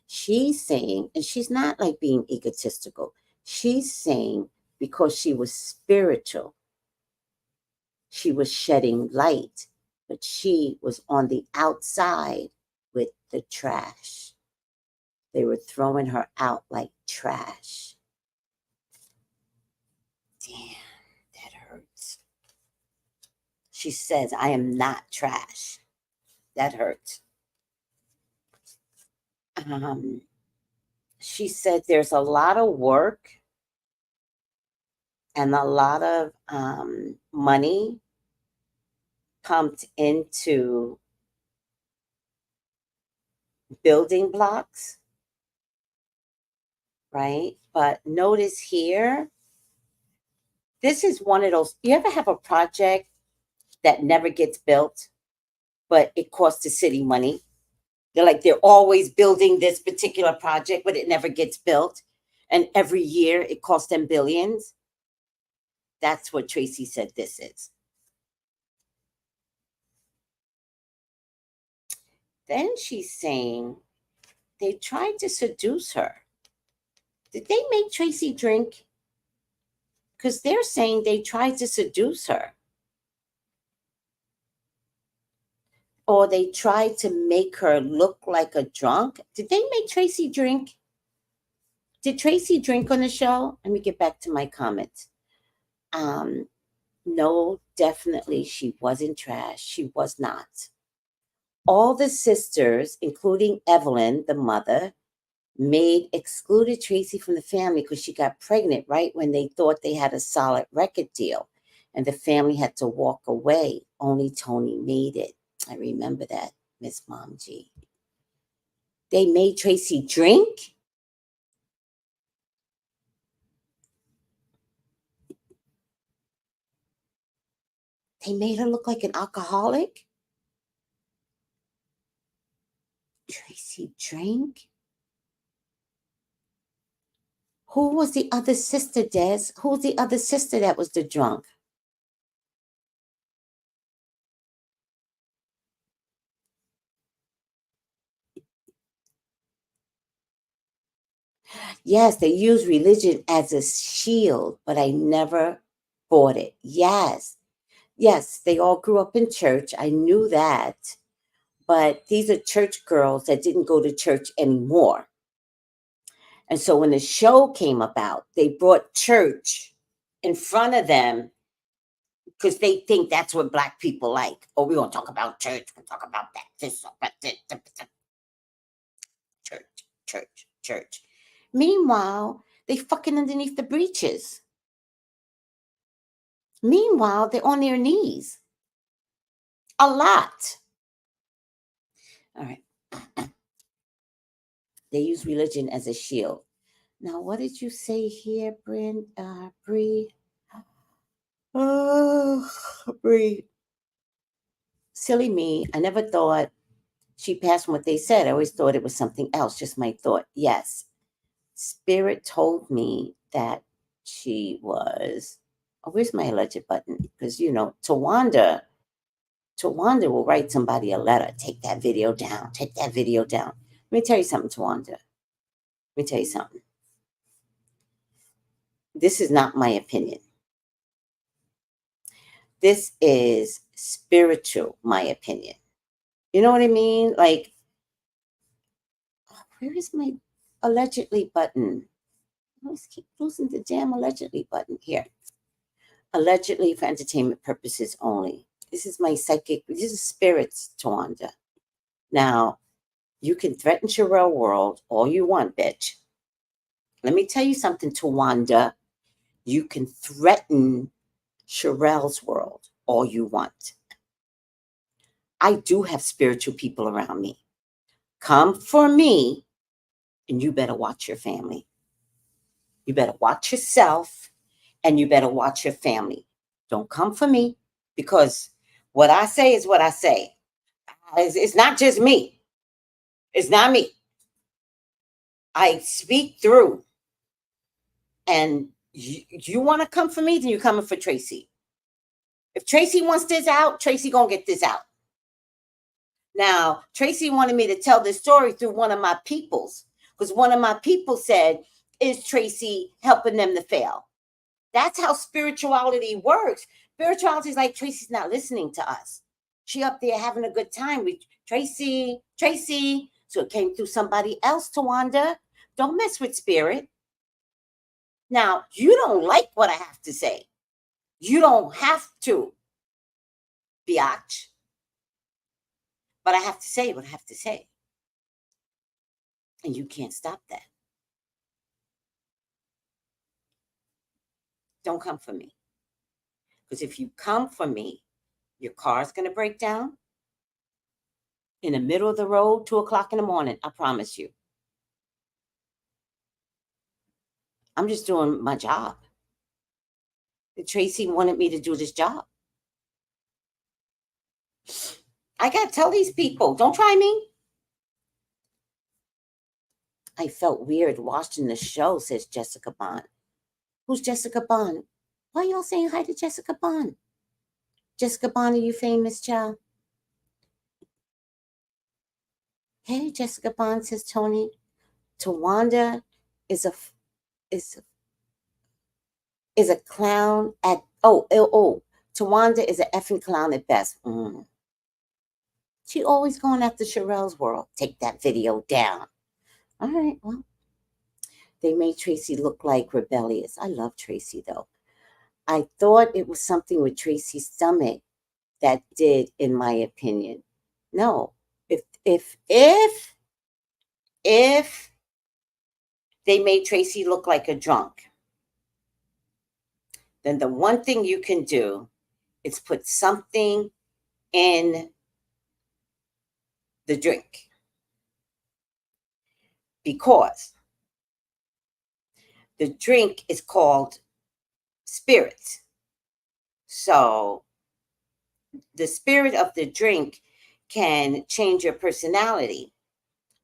She's saying, and she's not like being egotistical, She's saying because she was spiritual, she was shedding light, but she was on the outside with the trash. They were throwing her out like trash. Damn, that hurts. She says, I am not trash. That hurts. She said there's a lot of work and a lot of money pumped into building blocks, right? But notice here, this is one of those, you ever have a project that never gets built, but it costs the city money? They're always building this particular project, but it never gets built. And every year it costs them billions. That's what Tracy said this is. Then she's saying they tried to seduce her. Did they make Tracy drink? Because they're saying they tried to seduce her. Or they tried to make her look like a drunk. Did they make Tracy drink? Did Tracy drink on the show? Let me get back to my comments. No, definitely she wasn't trash. She was not. All the sisters, including Evelyn, the mother, excluded Tracy from the family because she got pregnant right when they thought they had a solid record deal. And the family had to walk away. Only Tony made it. I remember that, Miss Mom G. They made Tracy drink? They made her look like an alcoholic? Tracy drank? Who was the other sister, Des? Who's the other sister that was the drunk? Yes, they use religion as a shield, but I never bought it. Yes. Yes, they all grew up in church. I knew that. But these are church girls that didn't go to church anymore. And so when the show came about, they brought church in front of them because they think that's what Black people like. Oh, we're going to talk about church. We're going to talk about that. This, church. Meanwhile, they fucking underneath the breeches. Meanwhile, they're on their knees. A lot. All right. They use religion as a shield. Now, what did you say here, Bree? Oh, Bree. Silly me. I never thought she passed from what they said. I always thought it was something else, just my thought. Yes. Spirit told me that she was. Oh, where's my alleged button? Because, Tawanda will write somebody a letter. Take that video down. Take that video down. Let me tell you something, Tawanda. Let me tell you something. This is not my opinion. This is spiritual, my opinion. You know what I mean? Like, where is my allegedly button? I always keep losing the damn allegedly button here. Allegedly for entertainment purposes only. This is my psychic. This is spirits, Tawanda. Now, you can threaten Sherelle World all you want, bitch. Let me tell you something, Tawanda. You can threaten Sherelle's world all you want. I do have spiritual people around me. Come for me, and you better watch your family. You better watch yourself, and you better watch your family. Don't come for me, because what I say is what I say. It's not just me. It's not me. I speak through. And you want to come for me, then you're coming for Tracy. If Tracy wants this out, Tracy gonna get this out. Now, Tracy wanted me to tell this story through one of my peoples, because one of my people said, is Tracy helping them to fail. That's how spirituality works. Spirituality is like Tracy's not listening to us. She up there having a good time with Tracy. So it came through somebody else, Tawanda. Don't mess with spirit. Now, you don't like what I have to say. You don't have to, biatch. But I have to say what I have to say. And you can't stop that. Don't come for me. Because if you come for me, your car's going to break down in the middle of the road, 2 o'clock in the morning. I promise you. I'm just doing my job. Tracy wanted me to do this job. I got to tell these people, don't try me. I felt weird watching the show, says Jessica Bond. Who's Jessica Bond? Why y'all saying hi to Jessica Bond? Jessica Bond, are you famous, child? Hey, Jessica Bond, says Tony. Tawanda is a clown at Tawanda is an effing clown at best. She always going after Sherelle's world. Take that video down. All right, well, they made Tracy look like rebellious. I love Tracy though. I thought it was something with Tracy's stomach that did, in my opinion. No, if they made Tracy look like a drunk, then the one thing you can do is put something in the drink. Because the drink is called spirits. So the spirit of the drink can change your personality.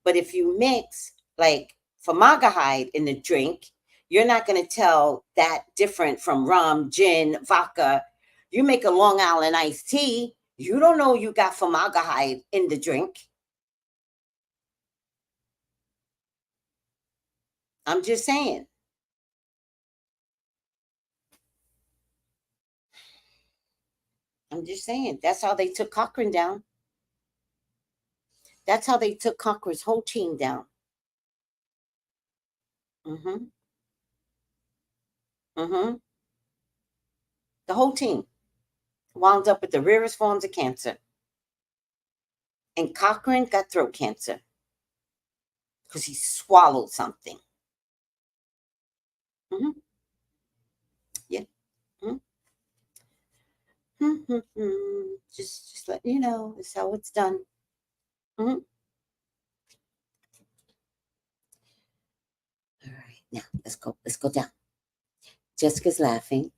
But if you mix like formaldehyde in the drink, you're not going to tell that different from rum, gin, vodka. You make a Long Island iced tea, you don't know you got formaldehyde in the drink. I'm just saying. That's how they took Cochran down. That's how they took Cochran's whole team down. The whole team wound up with the rarest forms of cancer. And Cochran got throat cancer because he swallowed something. Yeah. Just let you know, this is how it's done. All right, now let's go down. Jessica's laughing.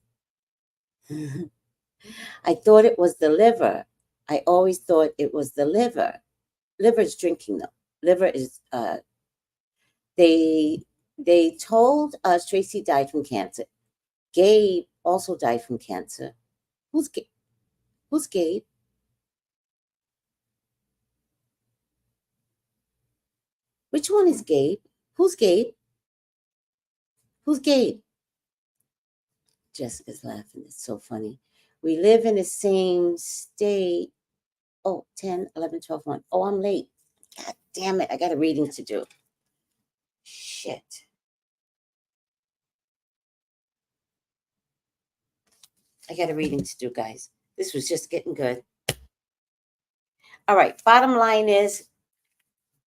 I thought it was the liver. I always thought it was the liver. Liver is drinking though. Liver is they told us Tracy died from cancer. Gabe also died from cancer. Who's Gabe? Which one is Gabe? Who's Gabe? Jessica's laughing. It's so funny. We live in the same state. Oh, 10, 11, 12, 1. Oh, I'm late. God damn it. I got a reading to do. Shit. I got a reading to do, guys. This was just getting good. All right. Bottom line is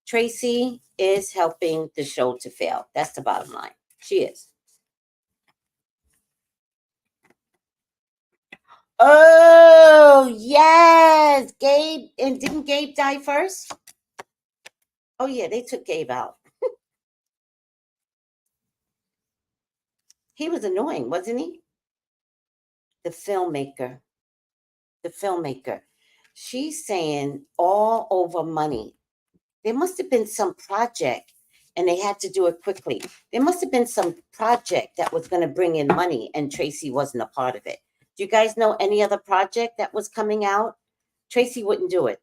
Tracy is helping the show to fail. That's the bottom line. She is. Oh, yes. Gabe. And didn't Gabe die first? Oh, yeah. They took Gabe out. He was annoying, wasn't he? The filmmaker. She's saying all over money. There must have been some project and they had to do it quickly. There must have been some project that was going to bring in money and Tracy wasn't a part of it. Do you guys know any other project that was coming out? Tracy wouldn't do it.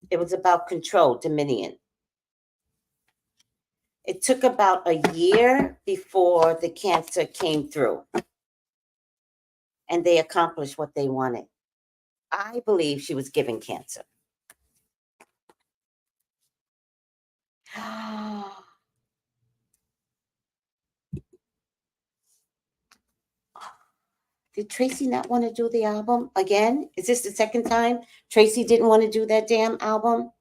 It was about control, dominion. It took about a year before the cancer came through and they accomplished what they wanted. I believe she was given cancer. Did Tracy not want to do the album again? Is this the second time Tracy didn't want to do that damn album?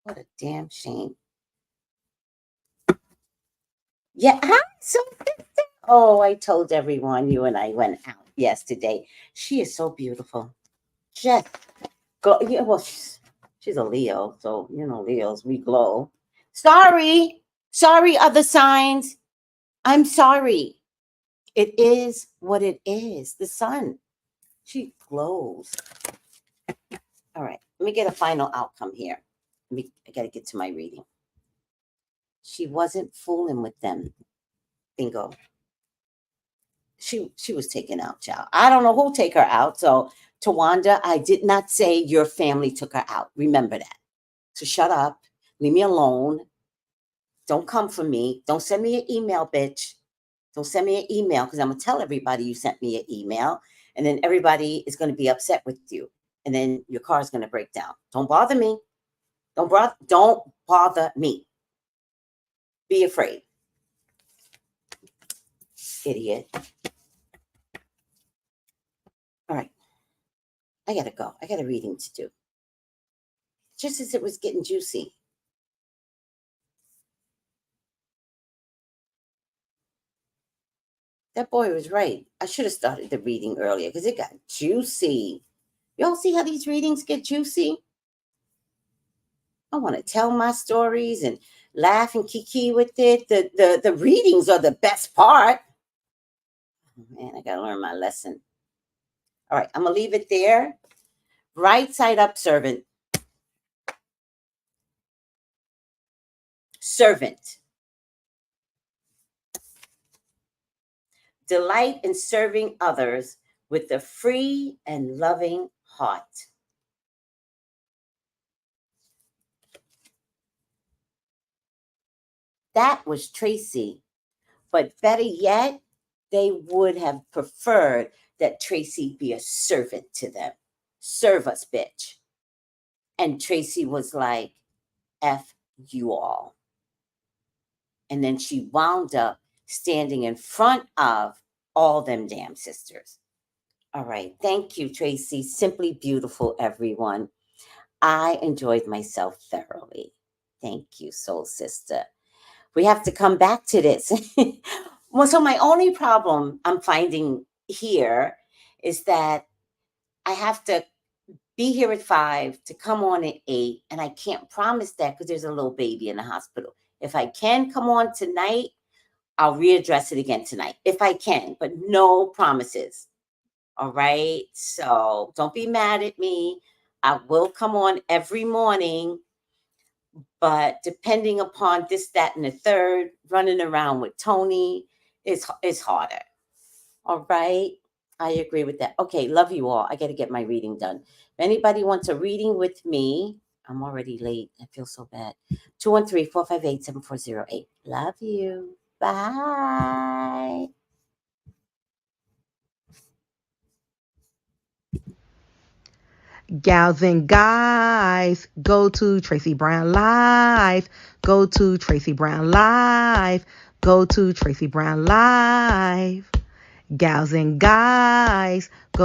What a damn shame. Yeah, hi, so oh, I told everyone you and I went out yesterday. She is so beautiful. Just go. Yeah, well, she's a Leo, so you know Leos, we glow. Sorry, other signs. I'm sorry. It is what it is. The sun. She glows. All right, let me get a final outcome here. I got to get to my reading. She wasn't fooling with them. Bingo. She was taken out, child. I don't know who take her out. So, Tawanda, I did not say your family took her out. Remember that. So shut up. Leave me alone. Don't come for me. Don't send me an email, bitch. Don't send me an email because I'm going to tell everybody you sent me an email. And then everybody is going to be upset with you. And then your car is going to break down. Don't bother me. Don't bother me. Be afraid. Idiot. All right. I got to go. I got a reading to do. Just as it was getting juicy. That boy was right. I should have started the reading earlier because it got juicy. Y'all see how these readings get juicy? I want to tell my stories and laugh and kiki with it. The readings are the best part. Oh, man, I got to learn my lesson. All right, I'm going to leave it there. Right side up, servant. Servant. Delight in serving others with a free and loving heart. That was Tracy. But better yet, they would have preferred that Tracy be a servant to them. Serve us, bitch. And Tracy was like, F you all. And then she wound up standing in front of all them damn sisters. All right. Thank you, Tracy. Simply beautiful, everyone. I enjoyed myself thoroughly. Thank you, soul sister. We have to come back to this. Well, so my only problem I'm finding here is that I have to be here at 5 to come on at 8, and I can't promise that because there's a little baby in the hospital. If I can come on tonight, I'll readdress it again tonight if I can, but no promises. All right. So don't be mad at me. I will come on every morning, but depending upon this, that, and the third, running around with Tony is harder. All right. I agree with that. Okay. Love you all. I got to get my reading done. If anybody wants a reading with me, I'm already late. I feel so bad. 213-458-7408. Love you. Bye. Gals and guys, go to Tracy Brown Live. Go to Tracy Brown Live. Go to Tracy Brown Live. Gals and guys, go